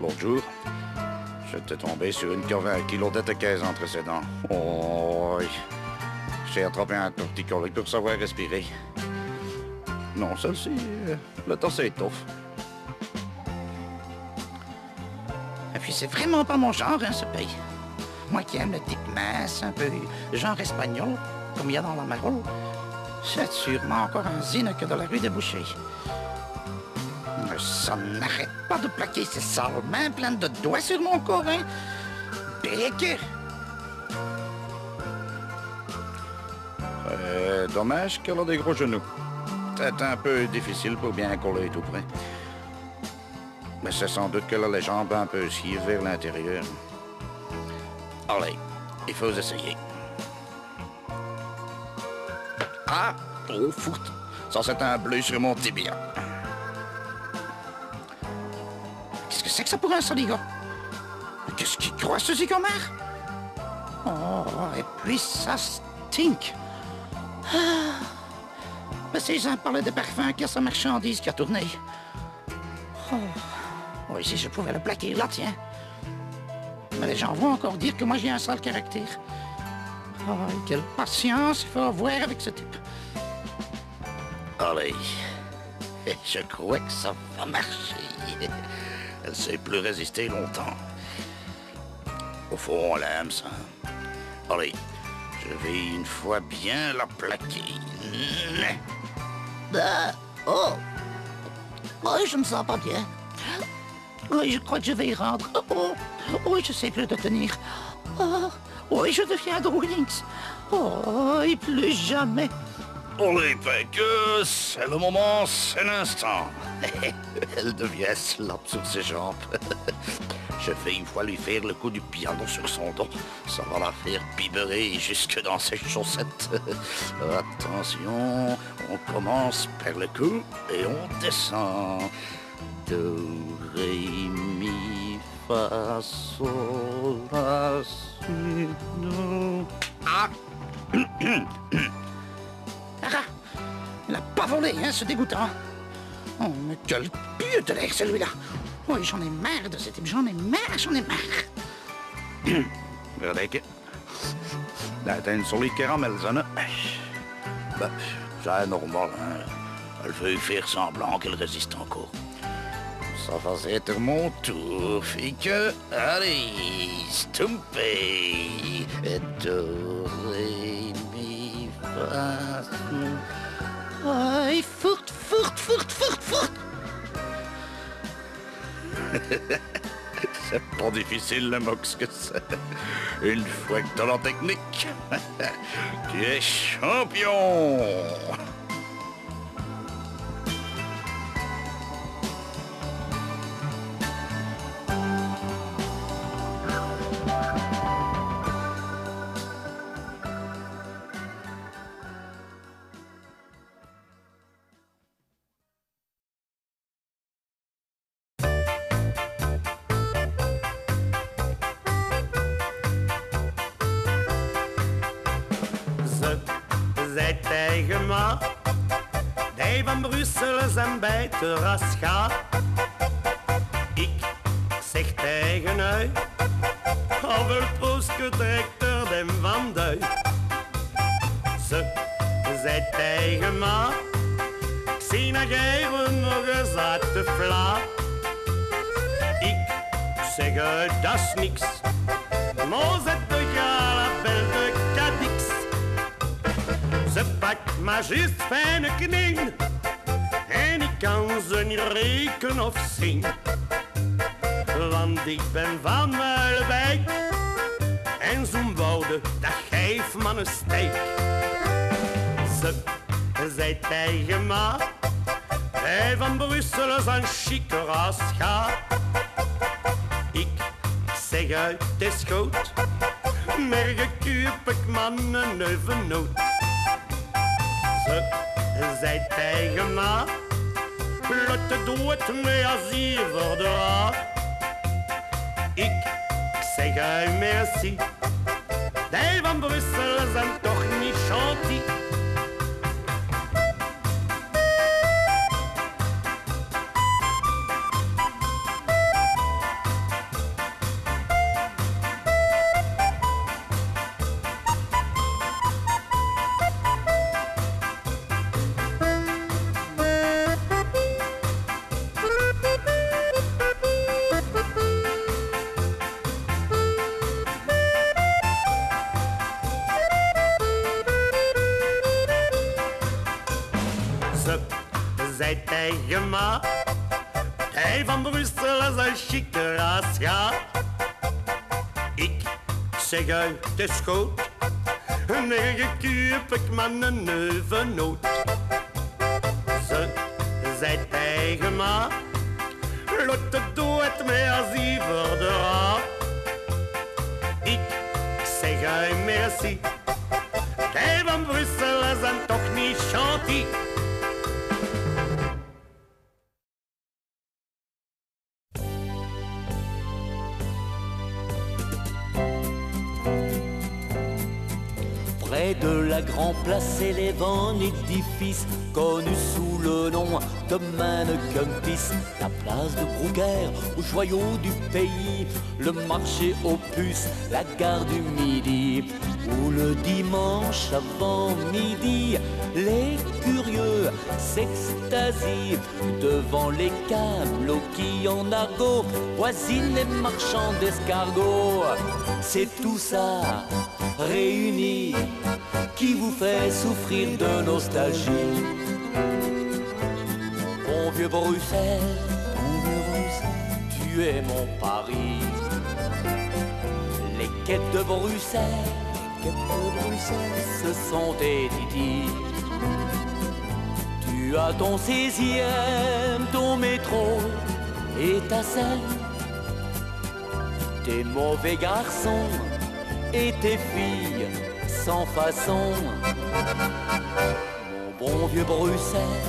L'autre jour, j'étais tombé sur une 80 kilos de 15 entre ses dents. Oh, j'ai attrapé un torticolis pour savoir respirer. Non, celle-ci, le temps s'étoffe. Et puis c'est vraiment pas mon genre, hein, ce pays. Moi qui aime le type mince, un peu genre espagnol, comme il y a dans la Marole, c'est sûrement encore un zine que de la rue des Bouchers. Mais ça n'arrête pas de plaquer ses sales mains pleines de doigts sur mon corps, hein. Béquer. Dommage qu'elle a des gros genoux. C'est un peu difficile pour bien coller tout près. Mais c'est sans doute qu'elle a les jambes un peu sciées vers l'intérieur. Allez, il faut essayer. Ah! Oh, foot! Ça, c'est un bleu sur mon tibia. Qu'est-ce que c'est que ça pour un saligot? Qu'est-ce qu'il croit, ce zigomère? Oh, et puis ça stink. Ah. Mais ces gens parlaient de parfum qu'il y a sa marchandise qui a tourné. Oh. Oui, si je pouvais le plaquer là, tiens. Mais les gens vont encore dire que moi j'ai un sale caractère. Oh, quelle patience il faut avoir avec ce type. Allez, je crois que ça va marcher. Elle ne sait plus résister longtemps. Au fond, on l'aime, ça. Allez, je vais une fois bien la plaquer. Oh! Oh, je me sens pas bien. Oui, je crois que je vais y rendre. Oh, oui, je sais plus de tenir. Oh, oui, je deviens Droolinx. Oh, et plus jamais. Allez, que c'est le moment, c'est l'instant. Elle devient slap sur ses jambes. Je vais une fois lui faire le coup du piano sur son dos. Ça va la faire biberer jusque dans ses chaussettes. Attention, on commence par le cou et on descend. Do, ré, mi, fa, sol, la, si, do. Ah! Il n'a pas volé, hein, ce dégoûtant. Oh, mais quel pied de l'air, celui-là. Oui, j'en ai marre de ce type, j'en ai marre. Regardez, dat is een solide caramel, ça, ne? Bah, c'est normal, hein. Elle veut faire semblant qu'elle résiste encore. Ça va être mon tour, fille que... Allez, stompé. Do, ré, mi, fa, sol. Ai, fort, fort, fort, fort, fort. C'est pas difficile, le mox que c'est. Une fois que t'as la technique, tu es champion. Zij tegen ma, die van Brussel zijn bij terras gaat. Ik zeg tegen u, hoeveel proostje trekt er den van duik. Ze zei tegen ma, ik zie dat jij nog eens uit de vla. Ik zeg uit, dat is niks, maar zet de gala bel de kadix. Ze pakt maar juist fijne kning en ik kan ze niet rekenen of zien. Want ik ben van Muilenwijk en zo'n wouden, dat geeft me een steek. Ze zei tegen ma, hij van Brussel is een chique ras gaat. Ik zeg uit, het is goed, morgen koop ik man een nieuwe noot. Ze zei tegen ma, laat de dood mee als hier voor de raad. Ik zeg uit merci, die van Brussel zijn toch niet gentil. Zei tegen ma, hij van Brussel is een chique ras, ja. Ik zeg uit, het is goed, morgen koop ik man een nieuwe noot. Ze zei tegen ma, blote doet mij als ie verdra. Ik zeg hij merci. Kijk van Brussel is dan toch niet gentil. Près de la Grand Place s'élève un édifice connu sous le nom de Mannequin-Pis. La place de Brouguer, au joyau du pays, le marché aux puces, la gare du Midi, où le dimanche avant midi, les curieux s'extasient devant les camelots qui en argot voisinent les marchands d'escargots. C'est tout ça réuni qui vous fait souffrir de nostalgie. Mon vieux Bruxelles, tu es mon Paris. Les quêtes de Bruxelles, ce sont des titis. Tu as ton 16e, ton métro et ta selle, tes mauvais garçons et tes filles sans façon. Mon bon vieux Bruxelles,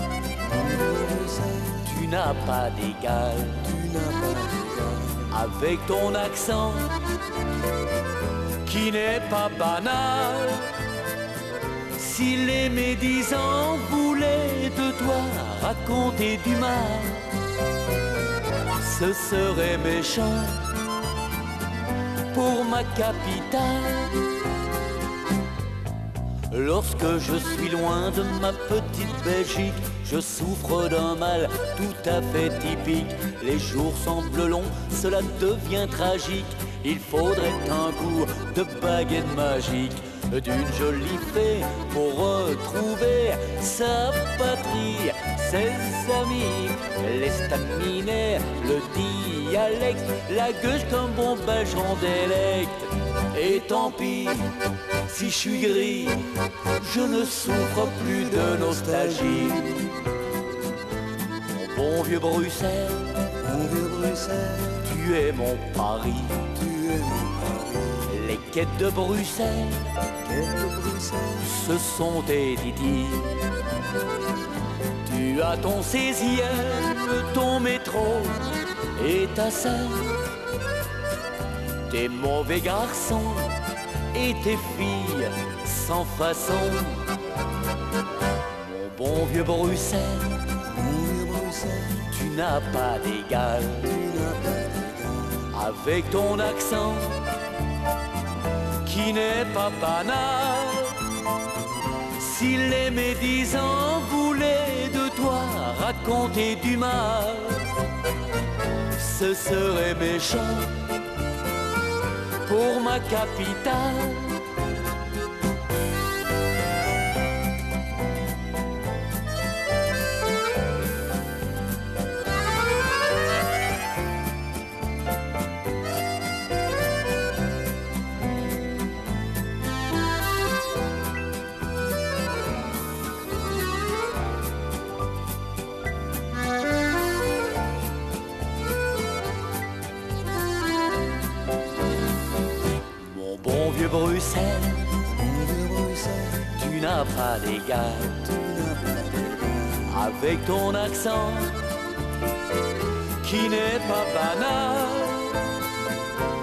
tu n'as pas d'égal. Avec ton accent qui n'est pas banal. Si les médisants voulaient de toi raconter du mal, ce serait méchant pour ma capitale. Lorsque je suis loin de ma petite Belgique, je souffre d'un mal tout à fait typique. Les jours semblent longs, cela devient tragique. Il faudrait un coup de baguette magique, d'une jolie fée pour retrouver sa patrie, ses amis, l'estaminet, le dialecte, la gueule qu'un bon belge en délecte. Et tant pis, si je suis gris, je ne souffre plus de nostalgie. Mon bon vieux Bruxelles, tu es mon Paris. Les quêtes de Bruxelles, ce sont des titis. Tu as ton 16e, ton métro et ta selle, tes mauvais garçons et tes filles sans façon. Mon bon vieux Bruxelles, tu n'as pas d'égal. Avec ton accent qui n'est pas banal. Si les médisants voulaient de toi raconter du mal, ce serait méchant pour ma capitale. Bruxelles, tu n'as pas d'égal. Avec ton accent qui n'est pas banal.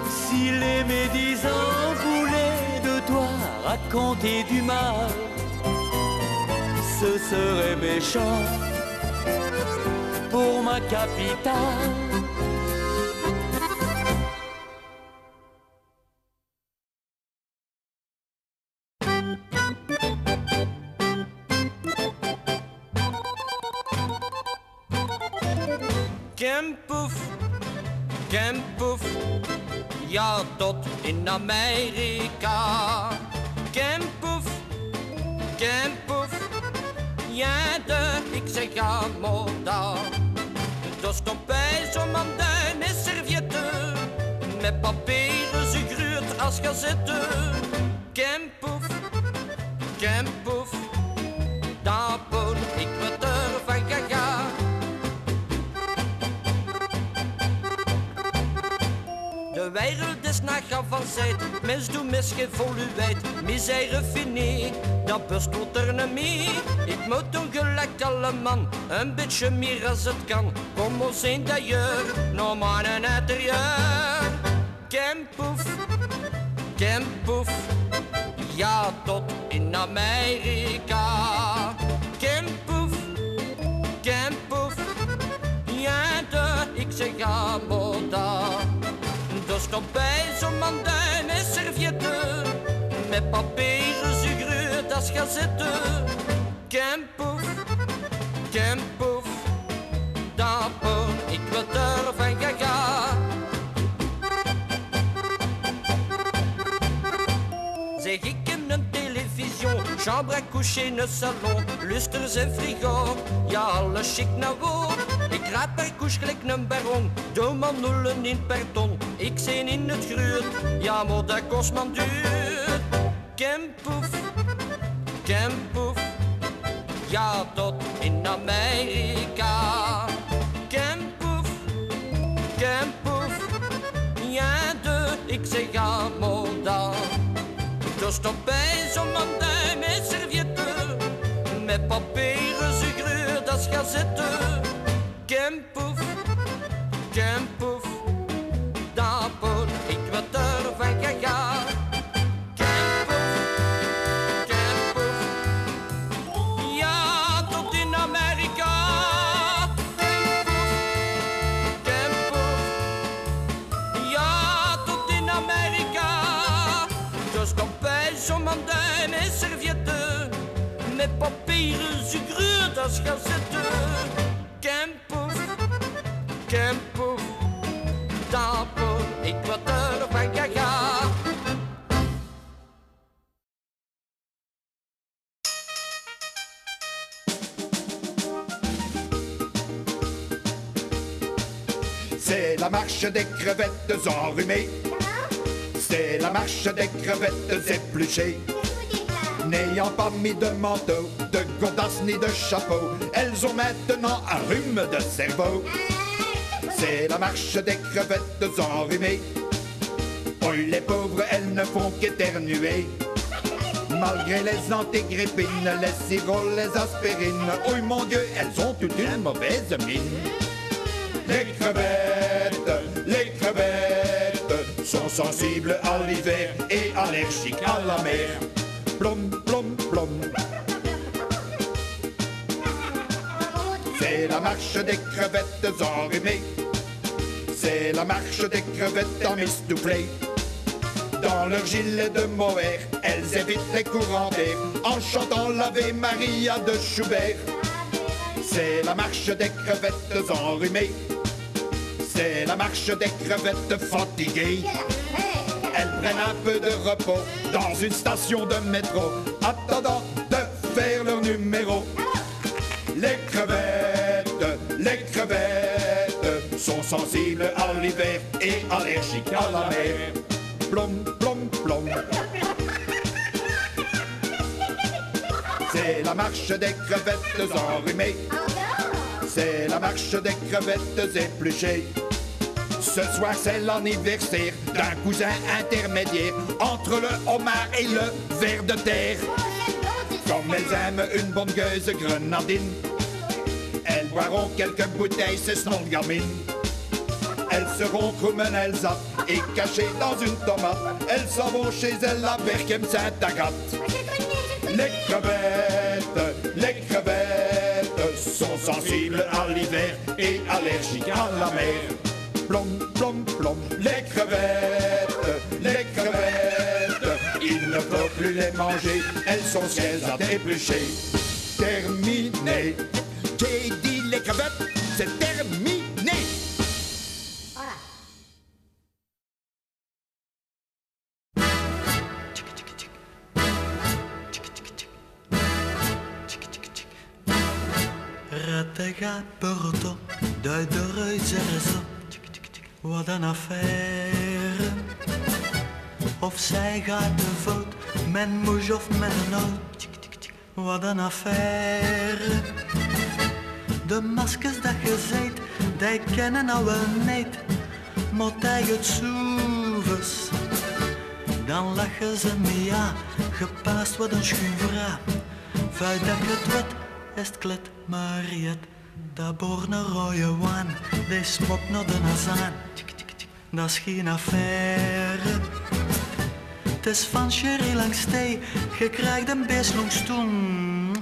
Si les médisants voulaient de toi raconter du mal, ce serait méchant pour ma capitale. Kempoef, ja tot in Amerika. Kempoef, ja ik zeg ja moda. Dus stond bij zo'n man daar met servietten, met papieren ze gruurt als gazetten. Kempoef, daar woon ik wat er van gaga. is na geavanceerd. Mens doe mis geëvolueerd, misère raffiné, dat bestond er niet mee. Ik moet doen gelijk alle man, een beetje meer als het kan. Kom ons in d'ailleurs, nog maar een interieur. Kempoef, ja tot in Amerika. Kempoef, ja ik zeg à moda. Dus stop bij zo'n manduin en servietten, met papieren zuurgrut als gazetten. Kempoef, dapper, ik wil er van gaga. Zeg ik in een television, chambre à coucher, een salon, lusters en frigo, ja alles chic naar woord. Ik raad per couche gelijk een baron, doe maar nullen in per ton. Ik zin in het gruut, ja maar dat kost man duur. Kempoef, ja tot in Amerika. Kempoef, ja ik zeg à moda. Dus stop bij zo'n manduin met servietten, met papieren zuurgrut als gazetten. Kempoef, dapper, ik wat er van gaga. Kempoef, ja tot in Amerika. Kempoef, ja tot in Amerika. Dus stop bij zo'n manduin met servietten, met papieren zuurgrut als gazetten. Kempoef, dapper, ik wat er van gaga. C'est la marche des crevettes enrhumées. C'est la marche des crevettes épluchées. N'ayant pas mis de manteau, de godasse ni de chapeau, elles ont maintenant un rhume de cerveau. C'est la marche des crevettes enrhumées. Oh, les pauvres, elles ne font qu'éternuer. Malgré les antigrippines, les sirops, les aspirines, oh mon Dieu, elles ont toute une mauvaise mine. Les crevettes sont sensibles à l'hiver et allergiques à la mer. Plom. C'est la marche des crevettes enrhumées. C'est la marche des crevettes emmistoufflées. Dans leur gilet de mohair, elles évitent les courants d'air en chantant l'Ave Maria de Schubert. C'est la marche des crevettes enrhumées. C'est la marche des crevettes fatiguées. Elles prennent un peu de repos dans une station de métro, attendant de faire leur numéro. Les crevettes sont sensibles à l'hiver et allergiques à la mer. Plom. C'est la marche des crevettes enrhumées. C'est la marche des crevettes épluchées. Ce soir c'est l'anniversaire d'un cousin intermédiaire entre le homard et le ver de terre. Comme elles aiment une bonne gueuse grenadine, elles boiront quelques bouteilles, c'est son gamine. Elles seront comme un Elsa et cachées dans une tomate. Elles s'en vont chez elles à Berkem Saint-Agathe. Les crevettes sont sensibles à l'hiver et allergiques à la mer. Plom. Les crevettes, il ne faut plus les manger, elles sont sales à éplucher. Terminé. J'ai dit les crevettes, c'est terminé. Voilà. Rattengaat Porto, duidt de reuzenrezo. Wat een affaire. Of zij gaat te voet, met moes of met een noot. Wat een affaire. De maskers dat je ziet, die kennen nou wel niet. Maar hij het zoeveel vis. Dan lachen ze me ja, gepaast wat een schuivra. Vuit dat het wat, is het klet Mariet. Dat borne rode wijn, die smokt naar de nazaan. Dat is geen affaire. Het is van Sherry langs thee, je krijgt een beest langs toen,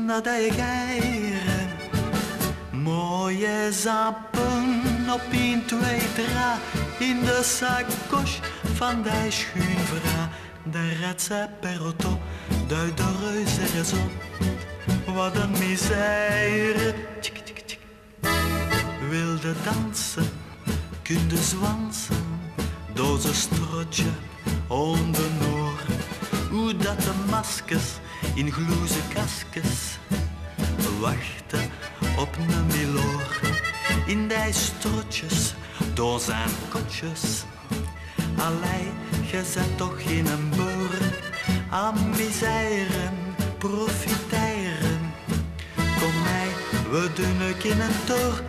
dat je geiren. Mooie zappen op 1, 2, 3, in de sacoche van die schuinvra. De ratse perroton, duid de reus er zo. Wat een misère. Wilde dansen, kunde zwansen, doze strotje om de noor. Hoe dat de maskers in gloeze kaskes wachten op een miloor. In die strotjes, door zijn kotjes. Allee, je zet toch geen boer. Amuseren, profiteren. Kom mij, we doen een een toer.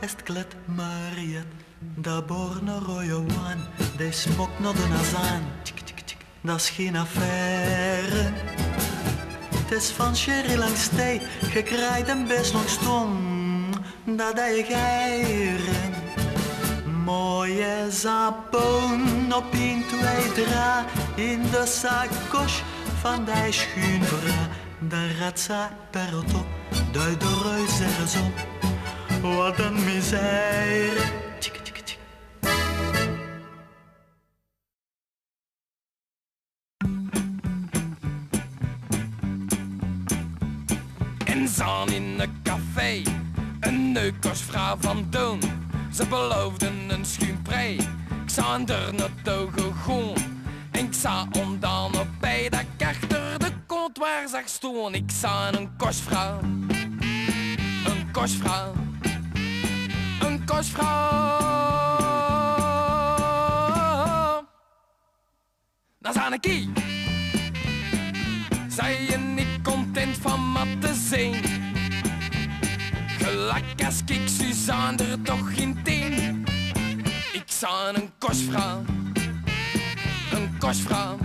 Est klet Mariet, dat borne rode wijn, die smokt naar de nazaan. Dat is geen affaire. Het is van Sherry langs thee, je krijgt een best langs tom, dat je geiren. Mooie zappen op 1, 2, 3, in de sacoche van die schuinvra. De ratsa perroton, duid de reus er zo. Wat een misère. En zaan in een café, een neukosvrouw van toen. Ze beloofden een schuimprei, ik zou er naartoe gegaan. En ik zou ondaan op bij dat ik achter de comptoir zag staan. Ik zag een kostvrouw, een kostvrouw. Een kostvrouw. Dat is Anneke. Zij je niet content van me te zien? Gelijk als ik Suzanne er toch geen teen. Ik zag een kostvrouw. Een kostvrouw.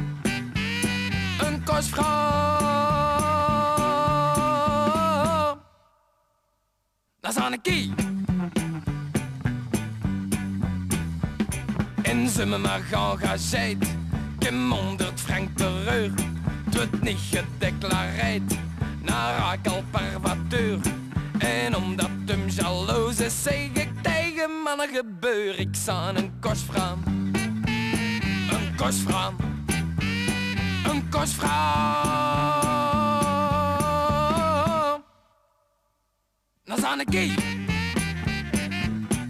Een kostvrouw. Dat is Anneke. En ze me maar geëngageerd, ik heb 100 frank per uur. Het wordt niet gedeclareerd, naar raak al parvateur. En omdat hem jaloers is, zeg ik tegen mannen gebeur. Ik zag een kostvrouw, een kostvrouw, een kostvrouw. Dat is Anneke.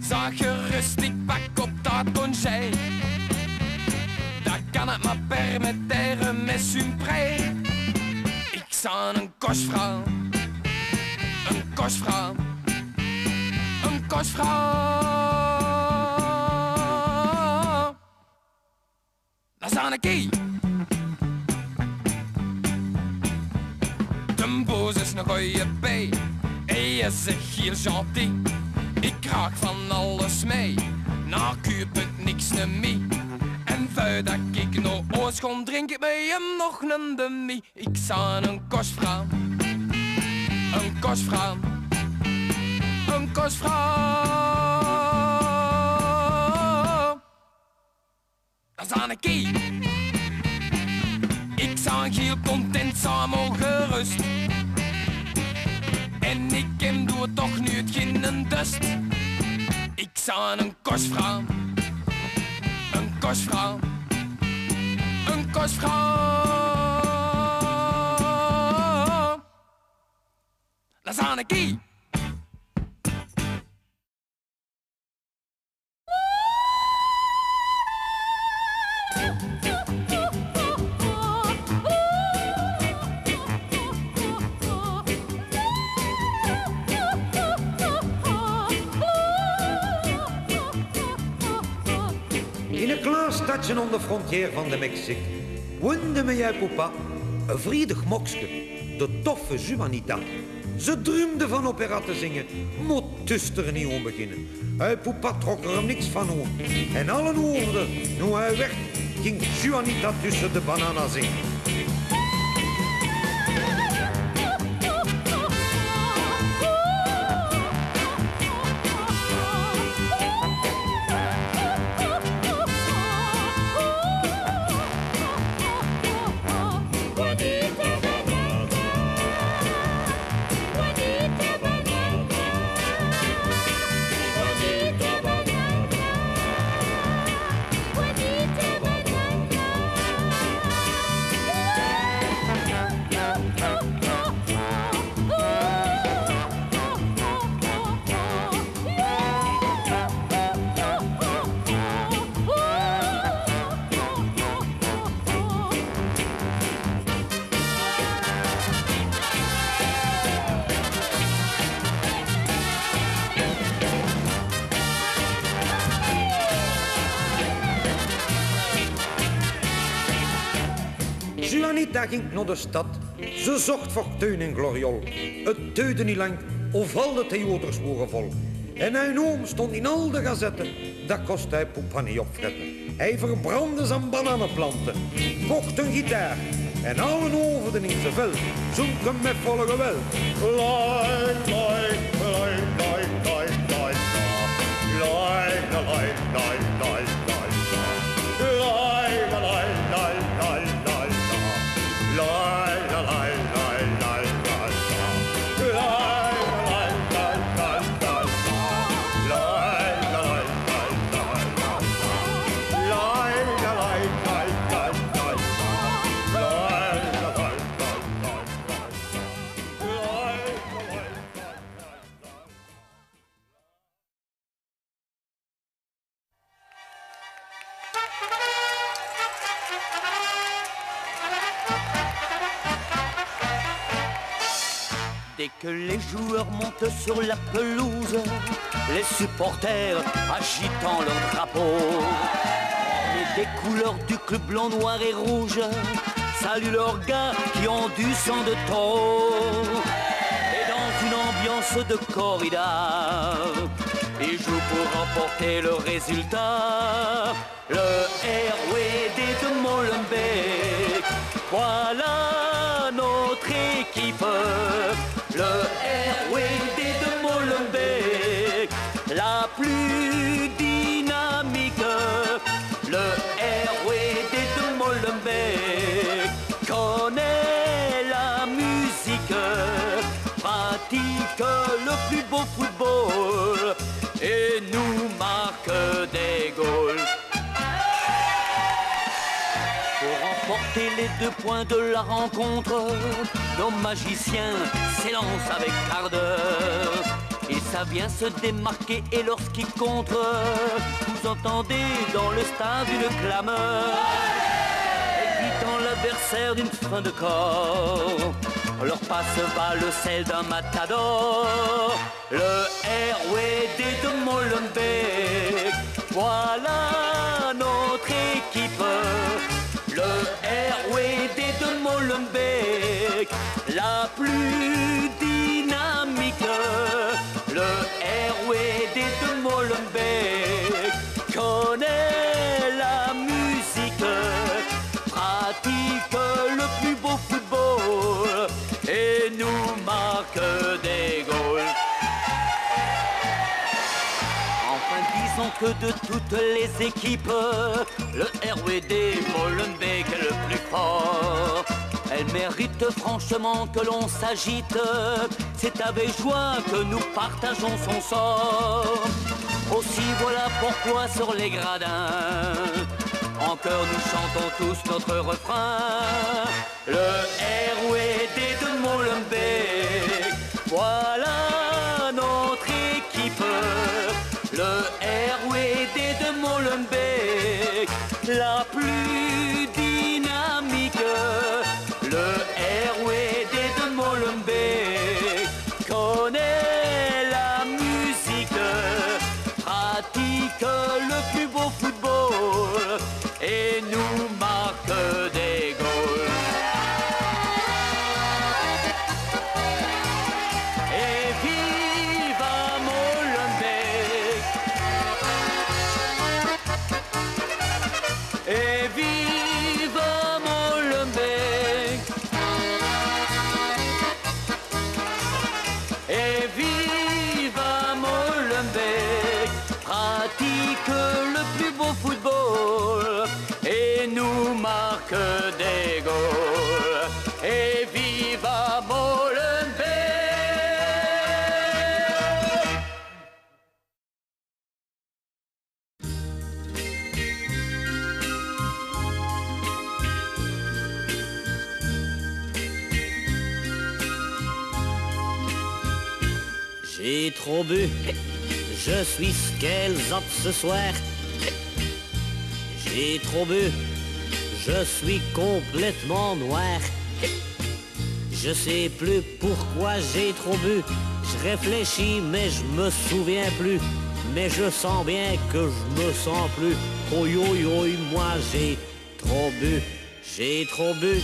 Zag gerust, ik pak op dat congé. Dat kan het maar permitteren met zijn prei. Ik zag een kostvrouw, een kostvrouw, een kostvrouw. Dat is Anneke. De boos is een goeie bij, en je zegt heel gentil. Ik kraak van alles mee, naar Cupid niks ne mee. En vuil dat ik nog oos kon, drink ik bij hem nog een demi. Ik zag een kostvrouw, een kostvrouw, een kostvrouw. Dat is Anneke. Ik zag heel content, samen gerust. En ik hem doe toch nu het geen dust. Ik zag een kostvrouw, een kostvrouw, een kostvrouw. Dat is Anneke. stadje aan de frontier van de Mexique woonde met jouw papa een vriedig mokske, de toffe Juanita. Ze droomde van opera te zingen, maar tussen er niet om beginnen. Hij papa trok er niks van aan. En allen hoorden, nu hij weg, ging Juanita tussen de bananen zingen. Juanita ging naar de stad. Ze zocht fortuin en gloriol. Het duurde niet lang of al de theaters waren vol. En hun oom stond in al de gazetten. Dat kost hij poepa niet opfretten. Hij verbrandde zijn bananenplanten, kocht een gitaar en allen overden in zijn vel. Zong hem met volle geweld. Loi, loi, loi, loi, loi, loi, loi, loi, loi, loi, loi, loi, loi, loi, loi, loi, loi. Loi, la, loi, loi, loi, loi, loi, loi, loi, loi, loi, loi, loi, loi, loi, Dès que les joueurs montent sur la pelouse, les supporters agitant leur drapeau, et des couleurs du club blanc, noir et rouge, saluent leurs gars qui ont du sang de taureau. Et dans une ambiance de corrida, ils jouent pour remporter le résultat. Le RWD de Molenbeek, voilà notre équipe. Le RWD de Molenbeek, la plus dynamique. Le RWD de Molenbeek connaît la musique, pratique le plus beau football et nous marque des goals. Pour remporter les 2 points de la rencontre, nos magiciens s'élancent avec ardeur. Ils savent bien se démarquer et lorsqu'ils contrent, vous entendez dans le stade une clameur, évitant l'adversaire d'une fin de corps. Leur passe va le sel d'un matador. Le RWD de Molenbeek, voilà notre équipe. Le RWD de Molenbeek, la plus dynamique. Le RWD de Molenbeek connaît la musique, pratique le plus beau football et nous marque des goals. Enfin, disons que de toutes les équipes, le RWD Molenbeek est le plus fort. Elle mérite franchement que l'on s'agite. C'est avec joie que nous partageons son sort. Aussi voilà pourquoi sur les gradins, en chœur nous chantons tous notre refrain. Le RWD de Molenbeek, voilà notre équipe. Le RWD de Molenbeek, la plus dynamique. Le RWD de Molenbeek connaît la musique, pratique le plus beau football que le plus beau football et nous marque des goals. Et viva Molenbeek! J'ai trop bu, je suis Skelzop ce soir. J'ai trop bu, je suis complètement noir. Je sais plus pourquoi j'ai trop bu. Je réfléchis mais je me souviens plus. Mais je sens bien que je me sens plus. Oi oi oi, moi j'ai trop bu. J'ai trop bu,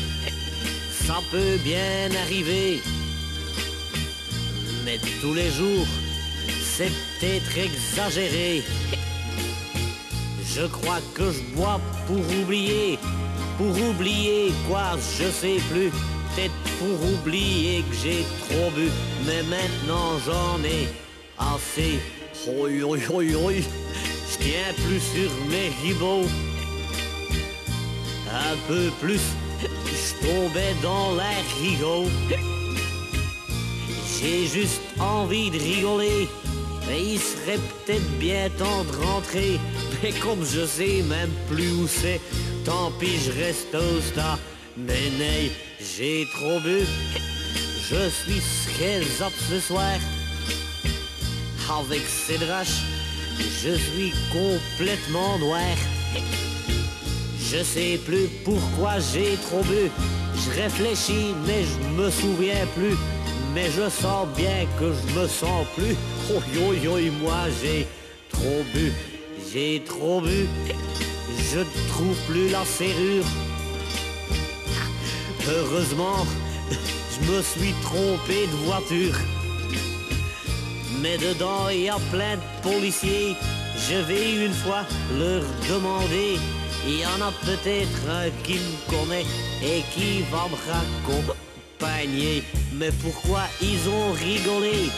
ça peut bien arriver. Mais tous les jours, c'est peut-être exagéré. Je crois que je bois pour oublier. Pour oublier quoi, je sais plus. Peut-être pour oublier que j'ai trop bu. Mais maintenant j'en ai assez. Oi oi oi oi, je tiens plus sur mes ribots. Un peu plus, je tombais dans l'air rigolo. J'ai juste envie de rigoler. Et il serait peut-être bien temps de rentrer. Mais comme je sais même plus où c'est, tant pis, je reste au stade. Mais nay, j'ai trop bu. Je suis Skelzop ce soir. Avec ces draches, je suis complètement noir. Je sais plus pourquoi j'ai trop bu. Je réfléchis mais je me souviens plus. Mais je sens bien que je me sens plus. Oh yo yo, moi j'ai trop bu. J'ai trop bu. Je ne trouve plus la serrure. Heureusement, je me suis trompé de voiture. Mais dedans il y a plein de policiers. Je vais une fois leur demander. Il y en a peut-être un qui me connaît et qui va me raccompagner. Mais pourquoi ils ont rigolé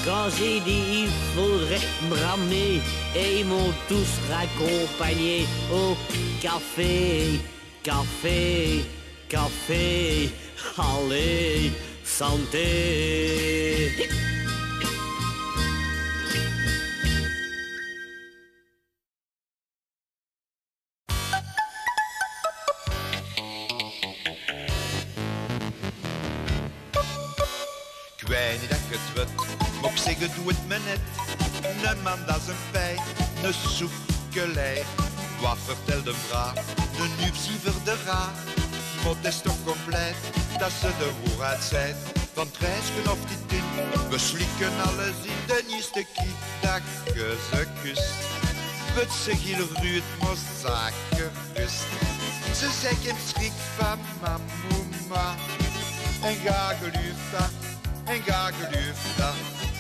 quand j'ai dit il faudrait me ramener? Et ils m'ont tous raccompagné au café, café, café. Allez, santé! Ik weet niet dat ik het weet, maar ik zeg het doe het me net. Een man dat is een feit, een zoekelij. Wat vertelt een vrouw, een nuptie voor de raar. Maar het is toch compleet, dat ze de waarheid zijn. Van het reisje of die tien, we slikken alles in de eerste keer dat je ze kust. Het ze heel ruud, maar zaken rust. Ze zeggen schrik van mamma en ga geluufd dat. En ga geluufd dat,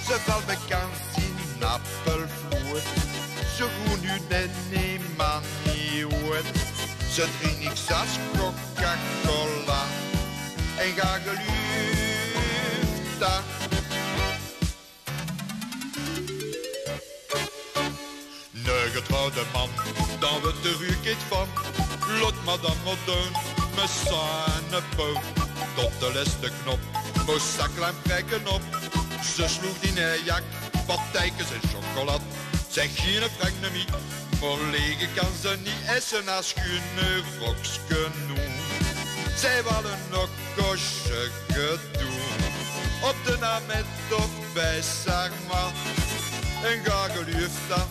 ze valt bekend in appelvloed. Ze groen nu net niemand niet hoort. Ze drinkt niks als Coca-Cola. En ga geluufd dat. Een getrouwde man, dan wordt de ruiket van. Lot madame modern, met zijn pauw. Tot de laatste knop. Moest klein prikken op, ze sloeg die nejak, partijkes en chocolade. Zijn geen frank niet, maar legen kan ze niet essen als geen roksken noem. Zij willen nog kostje gedoe, op de namet of bij Sarma. En ga geliefd dat,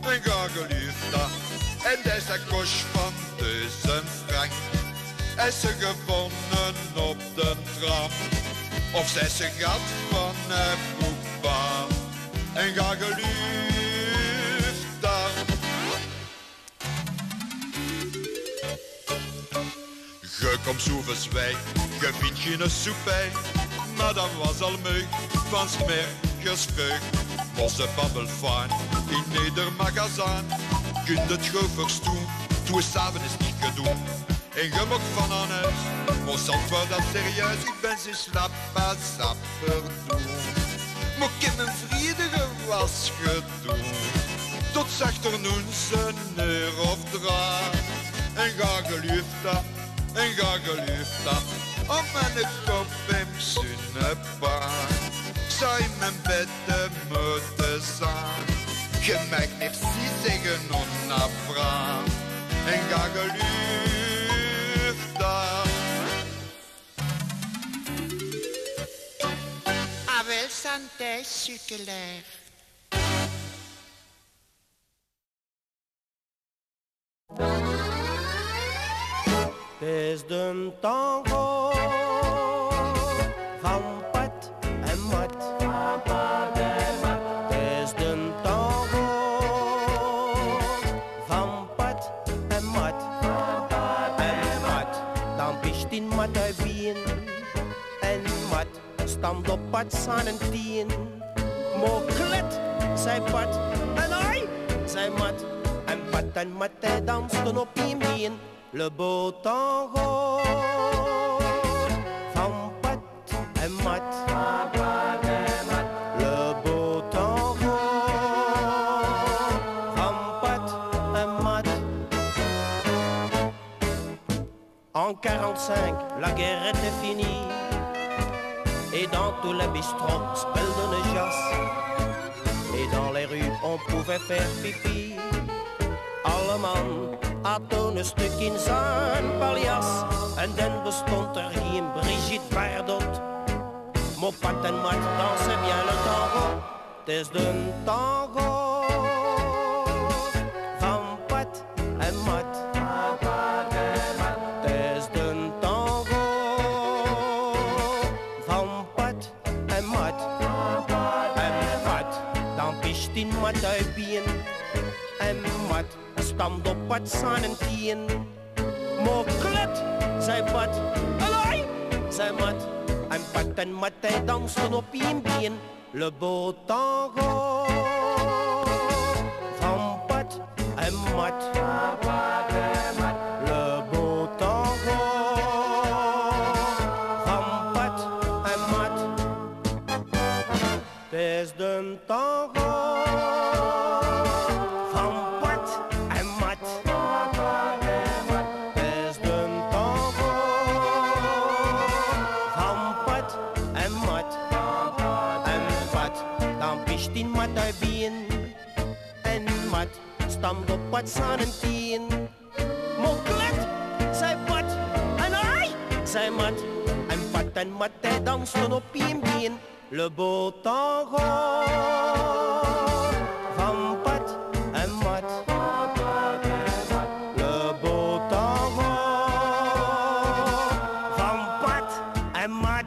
en ga geliefd dat, en deze kost van 1000 frank. En ze gevonden op de tram. Of zij ze gaat van een poepa en ga geliefd daar. Je komt zo verzwij, je vindt geen soep bij. Madame was al meug van smergesveug. Was een babbelfaan in ieder magazijn. Kunt het goed verstoen, toen is avond is niet gedoe. En je mag van aan huis, maar zand wordt dat serieus. Ik ben zo slappa sapper doen. Maar ik heb mijn vrede was gedoen. Tot Tot zegt er nu een uur of drie. En ga geliefd en ga geliefd om mijn kop in zonnebaan. Zou je mijn bed moeten zijn? Je mag niet zeggen onafvraag. En ga geliefd. Wel santé suculaire. Het is de tango van Pat en Mat. Het is de tango van Pat en Mat. En Mat, dan pist in Mat uit bien. En Mat stand op Pat aan een 10. Moklet, zei Pat. En ai, zei Mat. En Pat en Mat dansten op een been. Le beau tango van Pat en Mat. Le beau tango van Pat en Mat. En 45, la guerre était finie. Et dans tous les bistrots, spelde de jas. Et dans les rues, on pouvait faire pipi. Allemaal had een stuk in zijn paljas. En dan bestond er geen Brigitte Bardot. Mon Pat en Mat dansen bien le tango. Het is de tango van Pat en Mat. Het is de tango van Pat en Mat. En Pat, dan pist in Mat uit bien. En Mat stand op Pat aan een 10. Moklet, zei Pat. Alai, zei Mat. En Pat en Mat dansten op een been. Le beau tango van Pat en Mat. Le beau tango van Pat en Mat. Het is de tango van Pat en Mat. Het is de tango van Pat en Mat. En Pat, dan pist in Mat uit bien. En Mat stand op Pat aan een 10. Moklet, zei Pat. En ai, zei Mat. En Pat en Mat dansten op een been. Le beau tango van Pat en Mat. Le beau tango van Pat en Mat.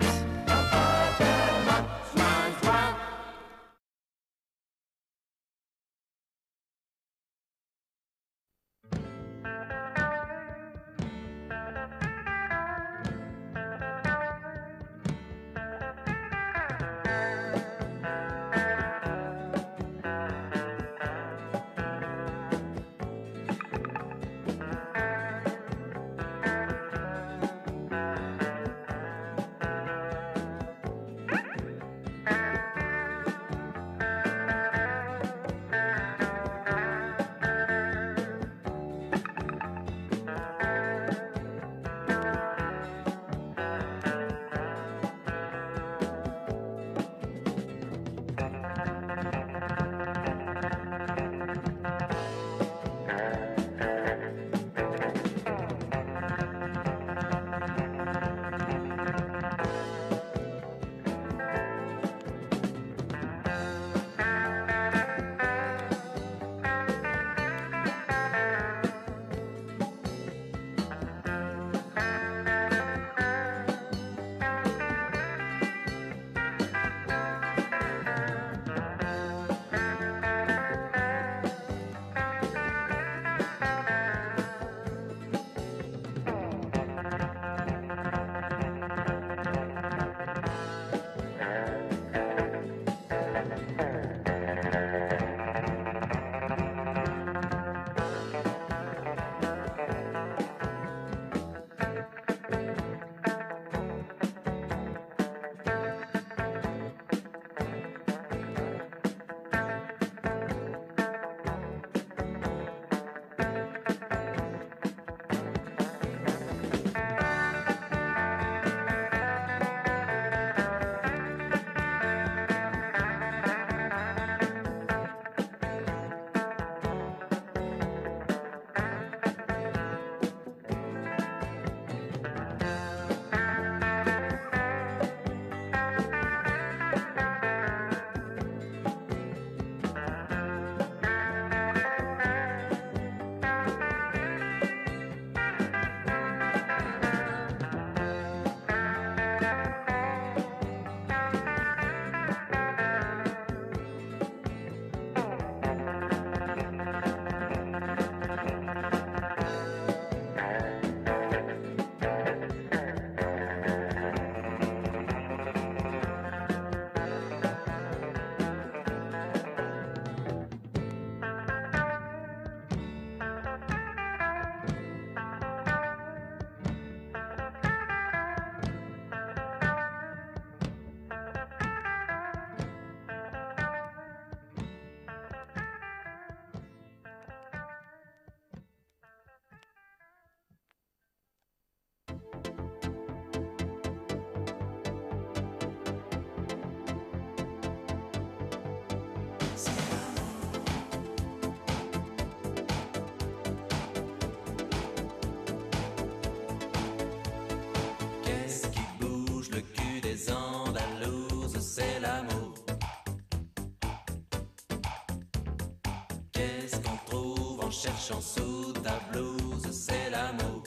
en cherchant sous ta blouse, c'est l'amour.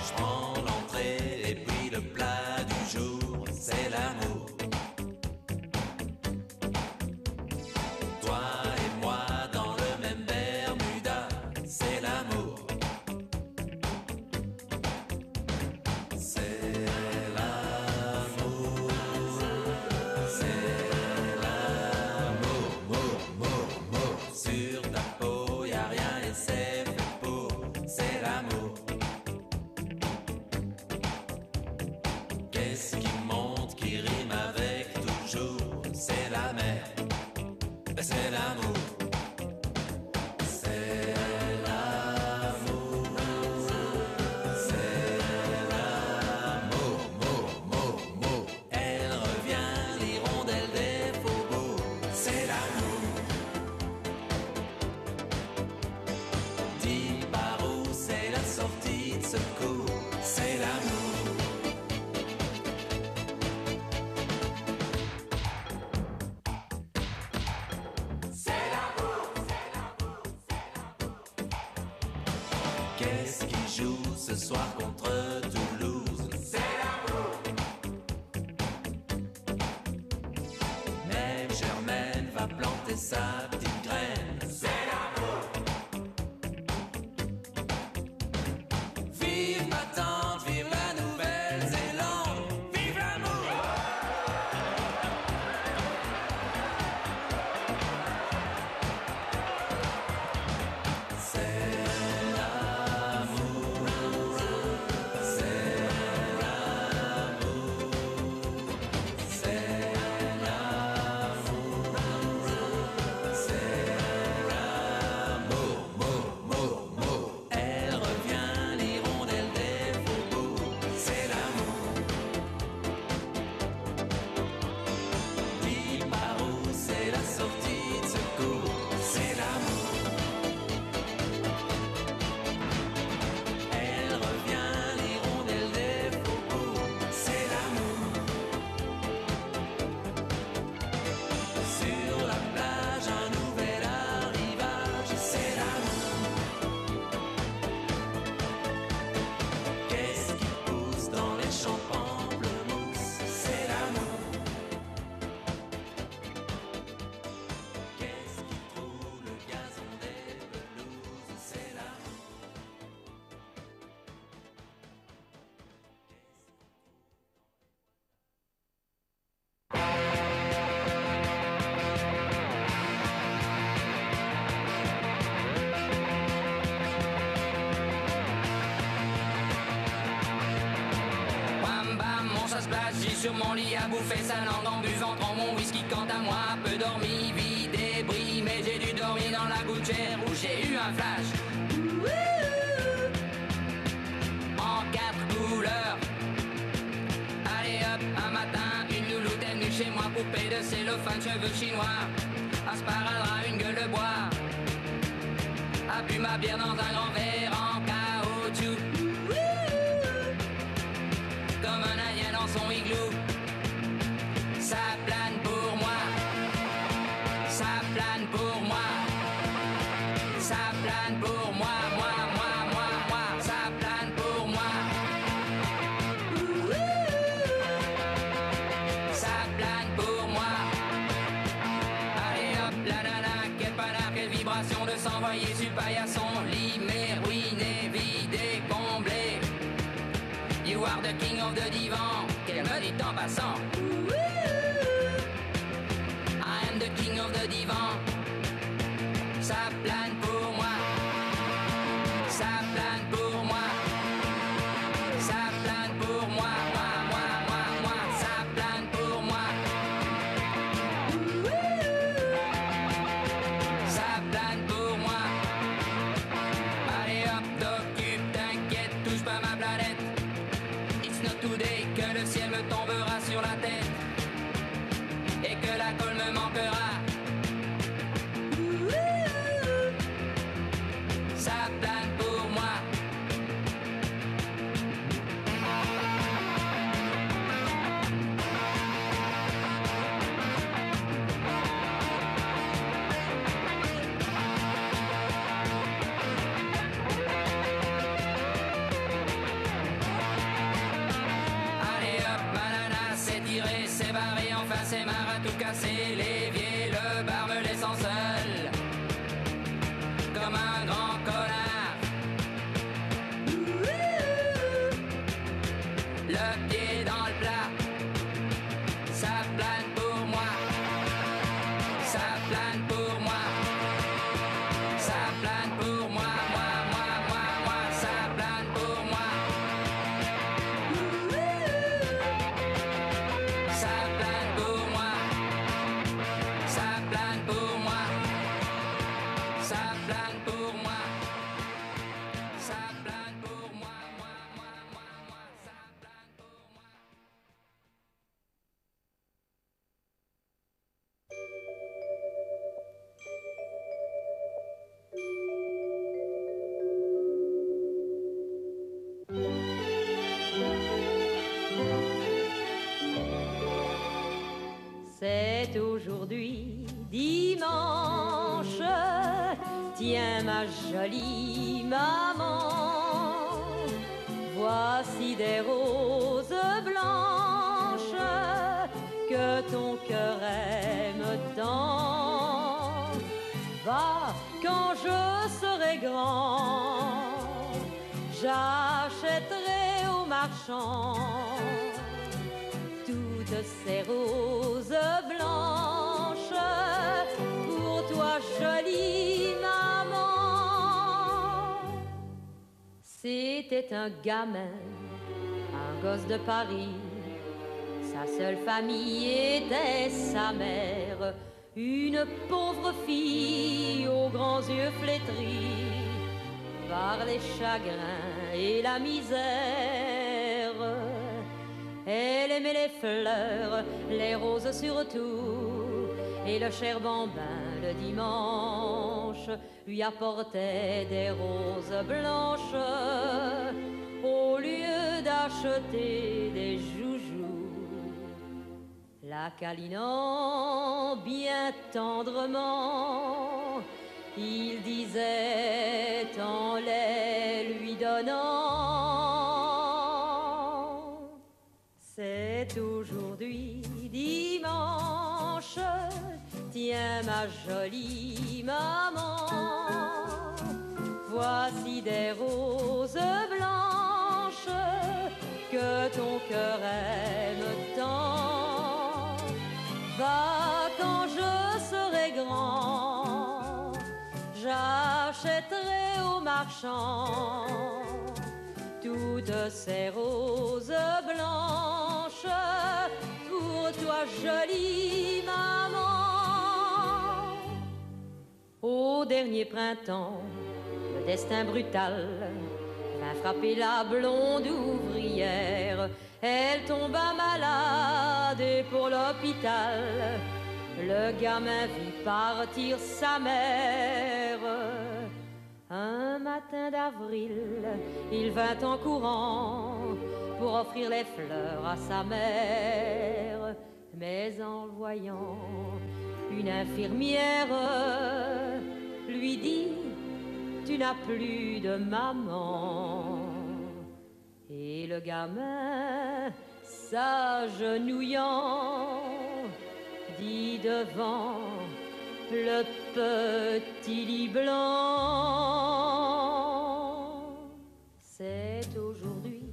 Je prends l'entrée et puis le plat du jour, c'est l'amour. Toi et moi dans le même Bermuda, c'est l'amour. C'est l'amour. C'est l'amour, mour. Sur ta peau, y a rien et c'est fait pour. C'est l'amour. Qu'est-ce qui monte, qui rime avec toujours? C'est la mer. C'est l'amour. C'est l'amour. C'est l'amour. Mour. Elle revient, l'hirondelle des faubourgs. C'est l'amour. Dis par où c'est la sortie de secours. C'est l'amour. C'est l'amour. Qu'est-ce qui joue ce soir contre Toulouse? C'est l'amour. Même Germaine va planter sa petite graine. C'est l'amour. Vive ma tante, vive la Nouvelle-Zélande, vive l'amour. C'est l'amour. C'est l'amour. C'est l'amour. C'est l'amour. Mour. Elle revient, l'hirondelle des faubourgs. C'est l'amour. Dis par où c'est la sortie de secours. C'est l'amour. Elle revient, l'hirondelle des faubourgs. C'est l'amour. Sur la plage, un nouvel arrivage. C'est l'amour. Qu'est-ce qui pousse dans les champs pamplemousse? C'est l'amour. Qu'est-ce qui trouve le gazon des pelouses? C'est l'amour. Bam bam, mon chasse place, j'ai sur mon lit à bouffer sa langue en buvant dans mon whisky. Quant à moi, peu dormi, vie débris, mais j'ai dû dormir dans la gouttière où j'ai eu un flash. En 4 couleurs. Allez hop, un matin, une louloute est venue chez moi, poupée de cellophane, cheveux chinois, un sparadrap, une gueule de bois, a bu ma bière dans un grand verre en caoutchouc, comme un indien dans son igloo. Ça plane pour moi, ça plane pour moi, ça plane pour moi, moi, ça plane pour moi. Ça plane pour moi. Allez hop, la nana, quel panard, quelle vibration de s'envoyer sur le paillasson. Limé, ruiné, vidé, comblé. You are the king of the divan, qu'elle me dit en passant. I am the king of the divan. Ça plane pour moi. Ça plane pour moi. Ça plane pour moi. Moi. Ça plane pour moi. Ça plane pour moi. Allez hop, t'occupe, t'inquiète, touche pas ma planète. It's not today que le ciel me tombera sur la tête et que la colle me manquera. tout casser, l'évier, le bar me laissant seul, comme un grand connard. Le pied dans le plat, ça plane pour moi, ça plane pour moi, ça plane pour moi, moi, ça plane pour moi. Ça plane pour moi, ça plane pour moi, ça plane pour moi, ça plane pour moi, ça plane pour moi. C'est aujourd'hui dimanche, tiens ma jolie maman, voici des roses blanches que ton cœur aime tant. Va, quand je serai grand, j'achèterai au marchand toutes ces roses blanches pour toi, jolie maman. C'était un gamin, un gosse de Paris. Sa seule famille était sa mère, une pauvre fille aux grands yeux flétris par les chagrins et la misère. Elle aimait les fleurs, les roses surtout, et le cher bambin le dimanche lui apportait des roses blanches au lieu d'acheter des joujoux. La câlinant bien tendrement, il disait en les lui donnant: c'est aujourd'hui dimanche, tiens ma jolie maman, voici des roses blanches que ton cœur aime tant. Va, quand je serai grand, j'achèterai au marchand toutes ces roses blanches pour toi, jolie maman. Au dernier printemps, le destin brutal vint frapper la blonde ouvrière. Elle tomba malade et pour l'hôpital, le gamin vit partir sa mère. Un matin d'avril, il vint en courant pour offrir les fleurs à sa mère. Mais en le voyant, une infirmière lui dit: tu n'as plus de maman. Et le gamin, s'agenouillant, dit devant le petit lit blanc: c'est aujourd'hui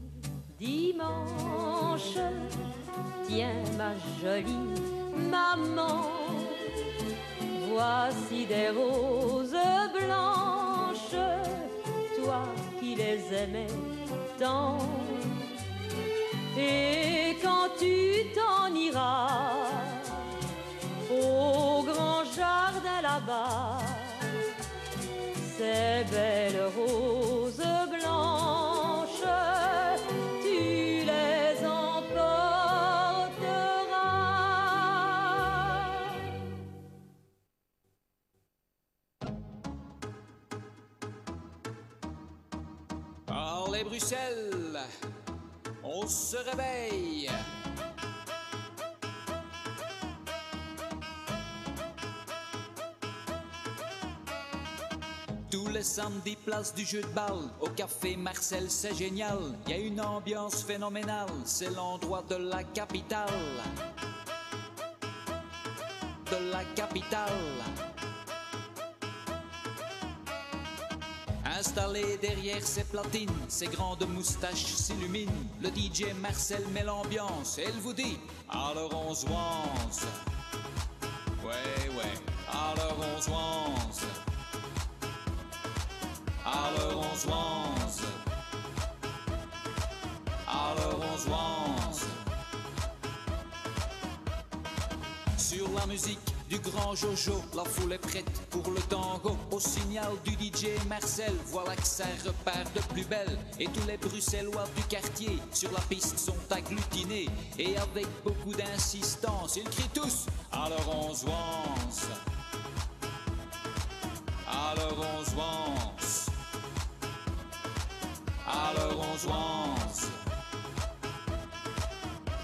dimanche, tiens ma jolie maman, voici des roses blanches, toi qui les aimais tant. Et quand tu t'en iras au grand jardin là-bas, ces belles roses blanches, tu les emporteras. Allez Bruxelles, on se réveille. Tous les samedis, place du jeu de balle, au café Marcel, c'est génial. Y a une ambiance phénoménale, c'est l'endroit de la capitale. de la capitale. Installé derrière ses platines, ses grandes moustaches s'illuminent. Le DJ Marcel met l'ambiance et elle vous dit: alors on se wance. Ouais, alors on se wance. Alors on se wance. Alors on se wance. Sur la musique du grand Jojo, la foule est prête pour le tango. Au signal du DJ Marcel, voilà que ça repart de plus belle. Et tous les Bruxellois du quartier sur la piste sont agglutinés. Et avec beaucoup d'insistance, ils crient tous: alors on se wance. Alors on se wance. Alors on se wance.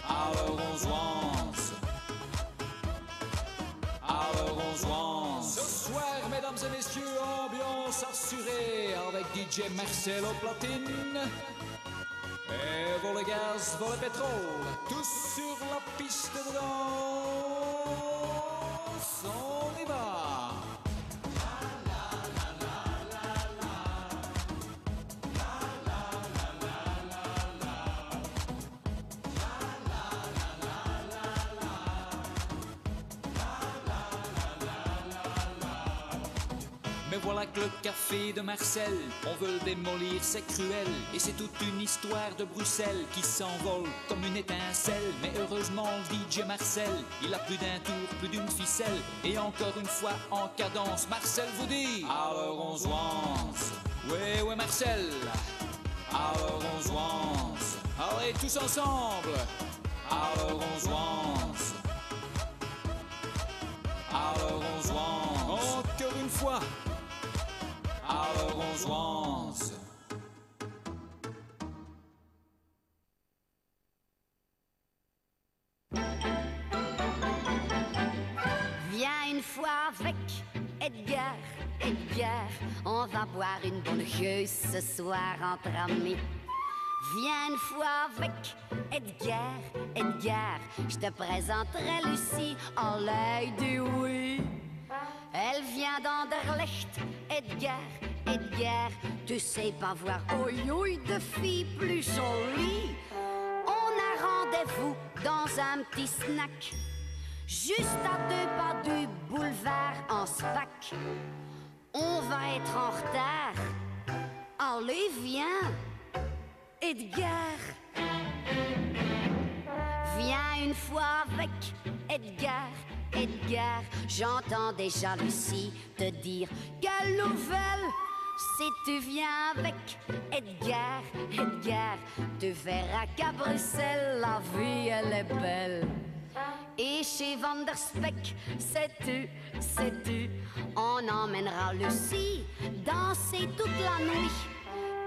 Alors on se wance. Alors on se wance. Ce soir, mesdames et messieurs, ambiance assurée avec DJ Marcel aux platines. Et vol le gaz, vol le pétrole, tous sur la piste de danse. On y va. Mais voilà que le café de Marcel, on veut le démolir, c'est cruel. Et c'est toute une histoire de Bruxelles qui s'envole comme une étincelle. Mais heureusement le DJ Marcel, il a plus d'un tour, plus d'une ficelle. Et encore une fois en cadence, Marcel vous dit: alors on se wance. Ouais Marcel. Alors on se wance. Allez tous ensemble. Alors on se wance. Alors on se wance. Encore une fois. Alors on se wance. Viens une fois avec Edgar, Edgar, on va boire une bonne gueule ce soir entre amis. Viens une fois avec Edgar, Edgar, je te présenterai Lucie en l'œil du oui. Elle vient d'Anderlecht, Edgar, Edgar, tu sais pas voir oi de filles plus jolies. On a rendez-vous dans un petit snack, juste à 2 pas du boulevard en SPAC. On va être en retard, allez viens, Edgar. Viens une fois avec Edgar, Edgar, j'entends déjà Lucie te dire: quelle nouvelle, si tu viens avec Edgar, Edgar, tu verras qu'à Bruxelles la vie elle est belle. Et chez Van der Speck, sais-tu, on emmènera Lucie danser toute la nuit.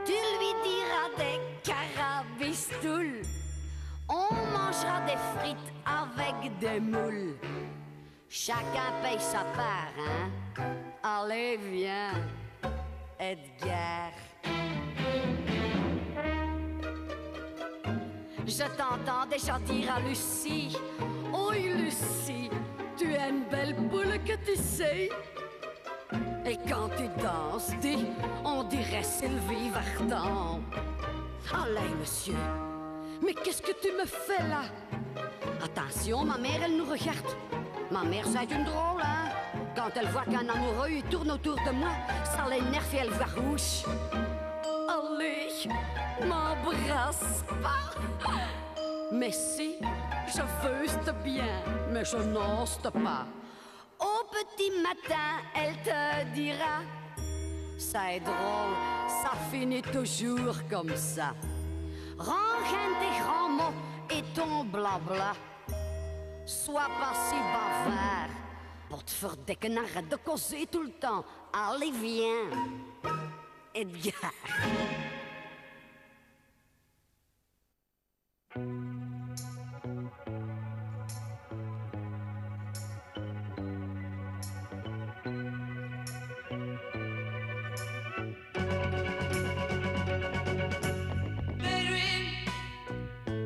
Tu lui diras des carabistoules, on mangera des frites avec des moules. Chacun paye sa part, hein? Allez, viens, Edgar. Je t'entends déjà dire à Lucie: oh Lucie, tu es une belle boule que tu sais. Et quand tu danses, dis, on dirait Sylvie Vartan. Allez, monsieur, mais qu'est-ce que tu me fais là? Attention, ma mère, elle nous regarde. Ma mère, c'est une drôle, hein? Quand elle voit qu'un amoureux, il tourne autour de moi, ça l'énerve et elle voit rouge. Allez, m'embrasse pas. Mais si, je veux bien, mais je n'ose pas. Au petit matin, elle te dira: ça est drôle, ça finit toujours comme ça. Range tes grands mots et ton blabla. Sois pas si bavard. Potverdikken, arrête de causer tout le temps. Allez, viens, Edgar.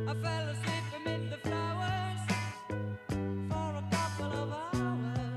I fell asleep amid the flowers for a couple of hours.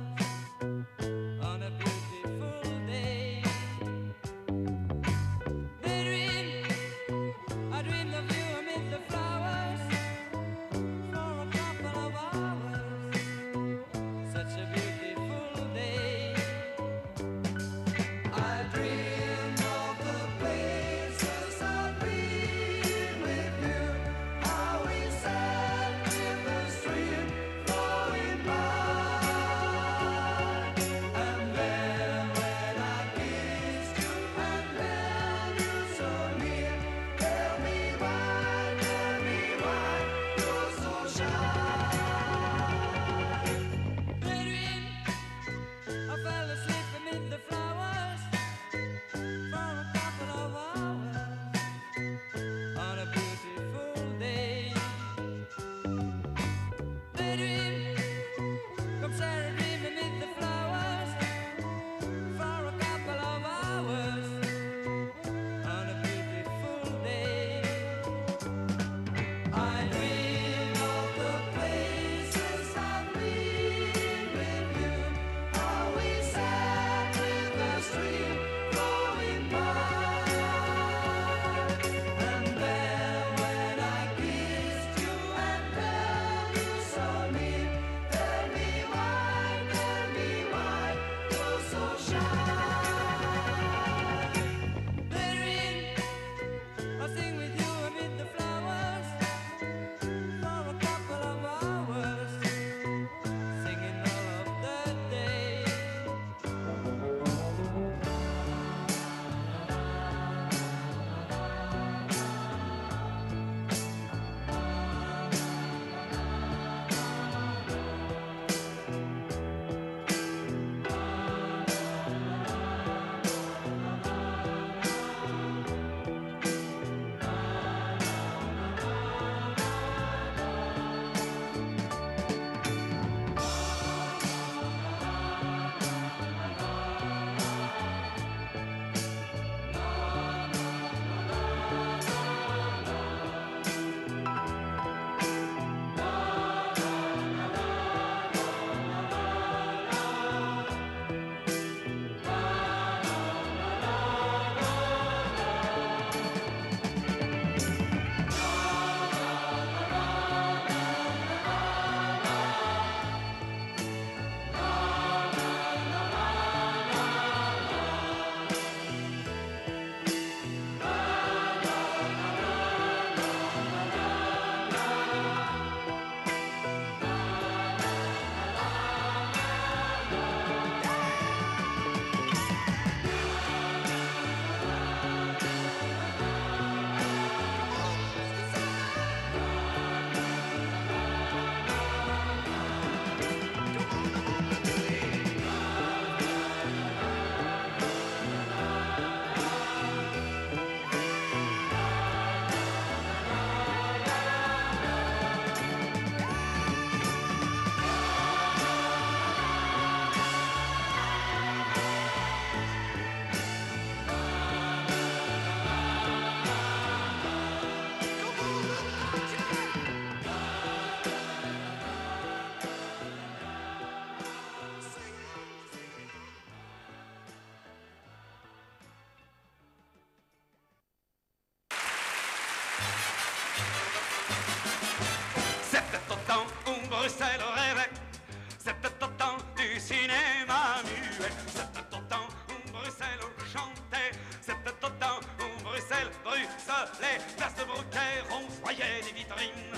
du cinéma muet. C'était au temps où Bruxelles chantait, c'était au temps où Bruxelles bruxelait. Place de Beaucaire, on voyait des vitrines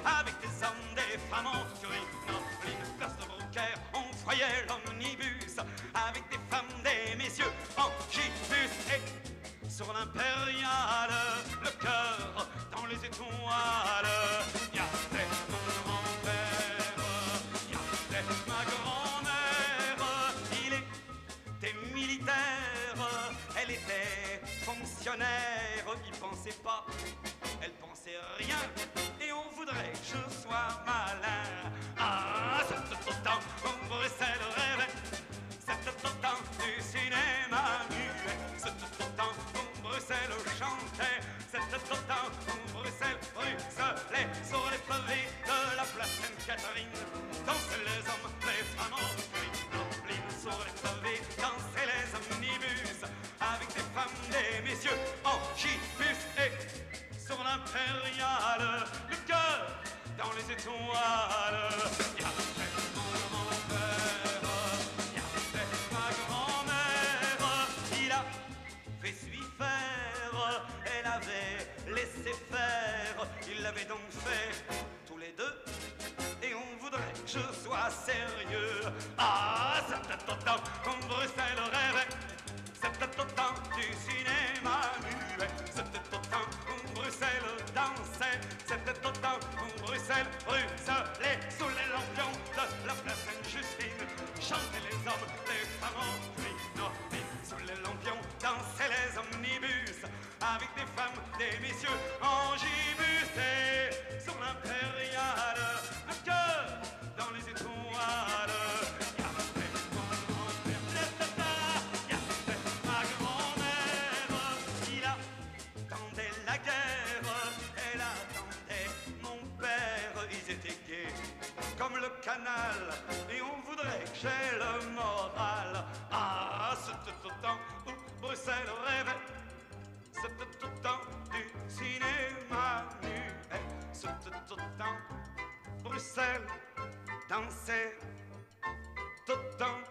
avec des hommes, des femmes en crinoline. Place de Beaucaire, on voyait l'omnibus avec des femmes, des messieurs en gibus. Et sur l'impériale, le cœur dans les étoiles, y avait mon grand-père, y avait ma grand-mère. Il était militaire, elle était fonctionnaire. Il pensait pas, elle pensait rien, et on voudrait que je sois malin. Ah, c'était au temps où Bruxelles rêvait, c'était au temps du cinéma muet, c'était au temps où Bruxelles chantait, c'était au temps où Bruxelles bruxelait. Sur les pavés de la place Sainte-Catherine dansaient les hommes, les femmes en crinoline. Sur les pavés dansaient les omnibus avec des femmes, des messieurs en gibus. Et sur l'impériale, le cœur dans les étoiles, y avait mon grand-père, y avait ma grand-mère. Il a fait suivre faire, elle avait laissé faire. Ils l'avaient donc fait tous les deux, et on voudrait que je sois sérieux. Ah, c'était au temps où Bruxelles rêvait, c'était au temps du cinéma muet, c'était au temps où Bruxelles dansait, c'était au temps où Bruxelles bruxelait. Sous les lampions de la place Sainte-Justine chantaient les hommes, les femmes en crinoline. Sous les lampions dansaient les omnibus avec des femmes, des messieurs en gibus. Et sur l'impériale, le cœur dans les étoiles, y avait mon grand-père, y avait ma grand-mère. Il attendait la guerre, elle attendait mon père. Ils étaient gais comme le canal, et on voudrait que j'ai le moral. Ah, c'était au temps où Bruxelles rêvait, c'était au temps du cinéma muet, c'était au temps Bruxelles dansait, au temps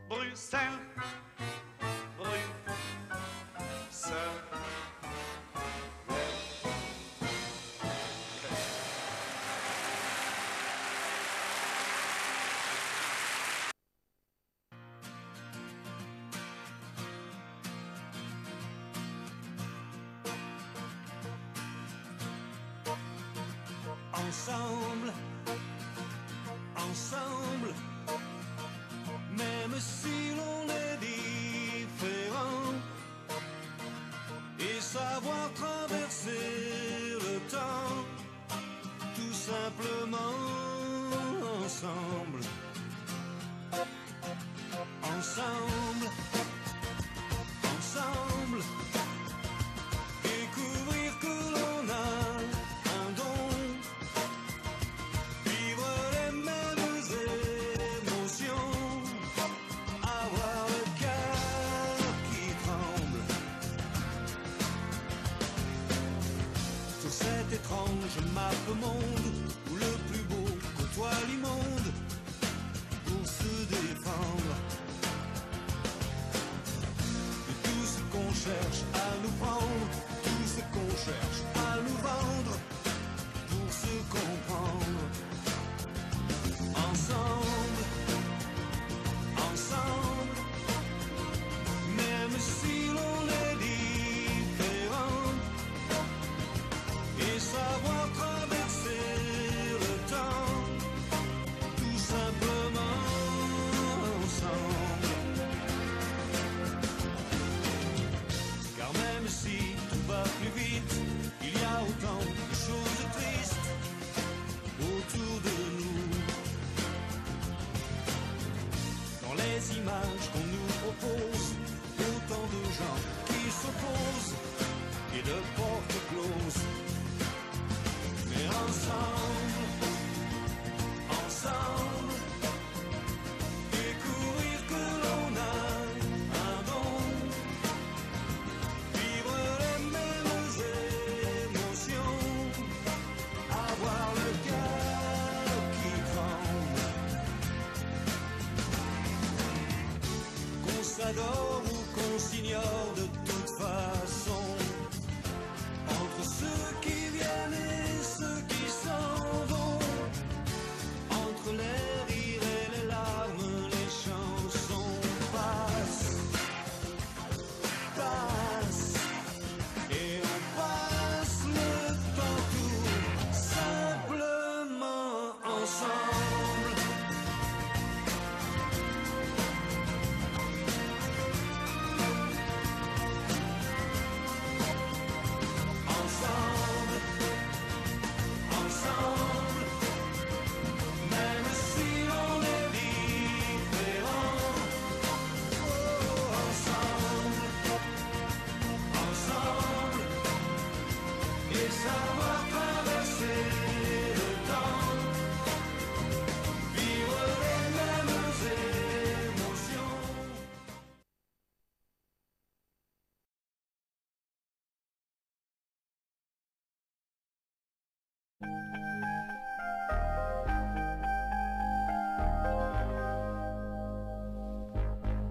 Bruxelles bruxelait. Ensemble, ensemble, même si l'on est différent, et savoir traverser le temps, tout simplement ensemble, ensemble, ensemble, découvrir que l'on a un don. Étrange map monde où le plus beau côtoie l'immonde pour se défendre de tout ce qu'on cherche à nous prendre, tout ce qu'on cherche à nous vendre pour se comprendre. Ensemble, ensemble, même si l'on est différent, et savoir traverser le temps, tout simplement ensemble. Car même si tout va plus vite, il y a autant de choses tristes autour de nous. Dans les images qu'on nous propose, autant de gens qui s'opposent et de portes closes. Mais ensemble, ensemble, découvrir que l'on a un don, vivre les mêmes émotions, avoir le cœur qui tremble. s'adore ou qu'on s'ignore de toute façon. Entre ceux qui viennent et ceux qui s'en vont, entre les rires et les larmes, les chansons passent, passent, et on passe le temps tout simplement ensemble.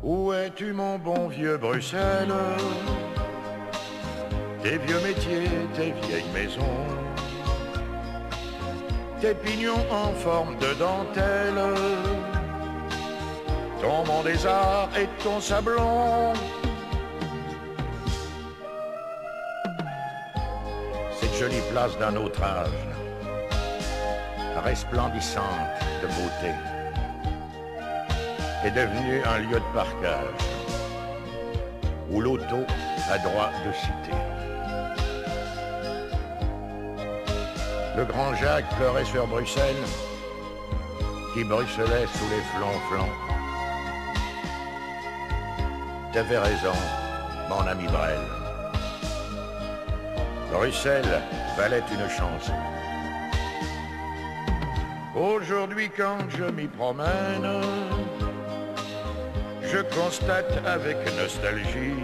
Où es-tu mon bon vieux Bruxelles? Tes vieux métiers, tes vieilles maisons, tes pignons en forme de dentelle, ton Mont des Arts et ton Sablon. Cette jolie place d'un autre âge, resplendissante de beauté, est devenu un lieu de parkage où l'auto a droit de citer. Le grand Jacques pleurait sur Bruxelles, qui bruxelait sous les flonflons. T'avais raison, mon ami Brel. Bruxelles valait une chanson. Aujourd'hui, quand je m'y promène, je constate avec nostalgie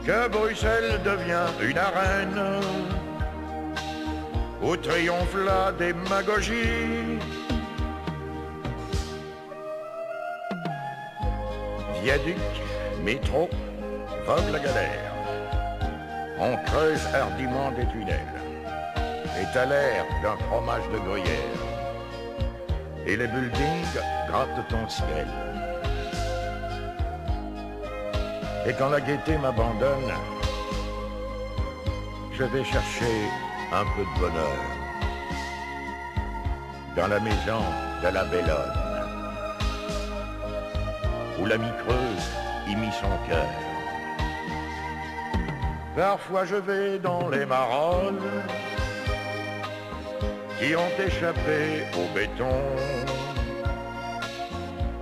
que Bruxelles devient une arène où triomphe la démagogie. Viaduc, métro, vogue la galère. On creuse hardiment des tunnels et t'as l'air d'un fromage de gruyère. Et les buildings grattent ton ciel. Et quand la gaieté m'abandonne, je vais chercher un peu de bonheur dans la maison de la Bellone, où l'ami Creuse y mit son cœur. Parfois je vais dans les marolles qui ont échappé au béton,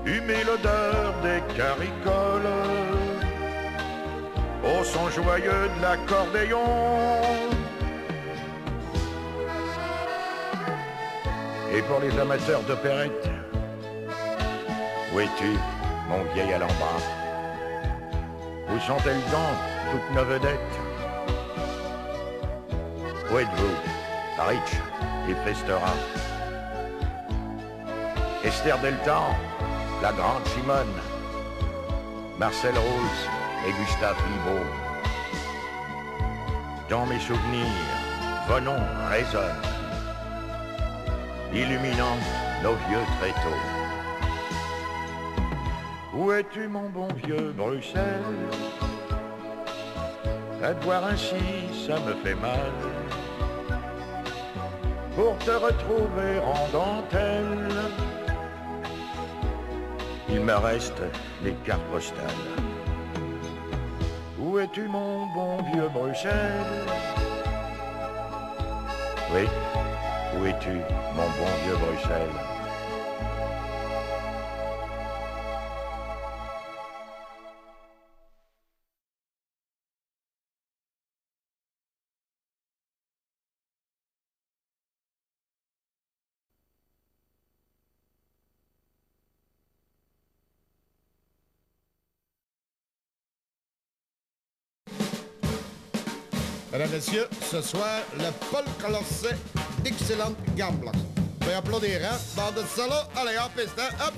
humer l'odeur des caricoles au son joyeux de l'accordéon. Et pour les amateurs d'opérette, où es-tu, mon vieil Alhambra? Où sont-elles donc, toutes nos vedettes? Où êtes-vous, Rich et Festera, Esther Deltan, la grande Simone, Marcel Rose et Gustave Libaud? Dans mes souvenirs, vos noms résonnent, illuminant nos vieux tréteaux. Où es-tu, mon bon vieux Bruxelles? À te voir ainsi, ça me fait mal. Pour te retrouver en dentelle, il me reste les cartes postales. Où es-tu, mon bon vieux Bruxelles? Oui, où es-tu, mon bon vieux Bruxelles? Mesdames, Messieurs, ce soir, le Paul Colosset d'excellente gamme blanche. Vous pouvez applaudir, hein? Bande de solo, allez, en piste, hein? Hop!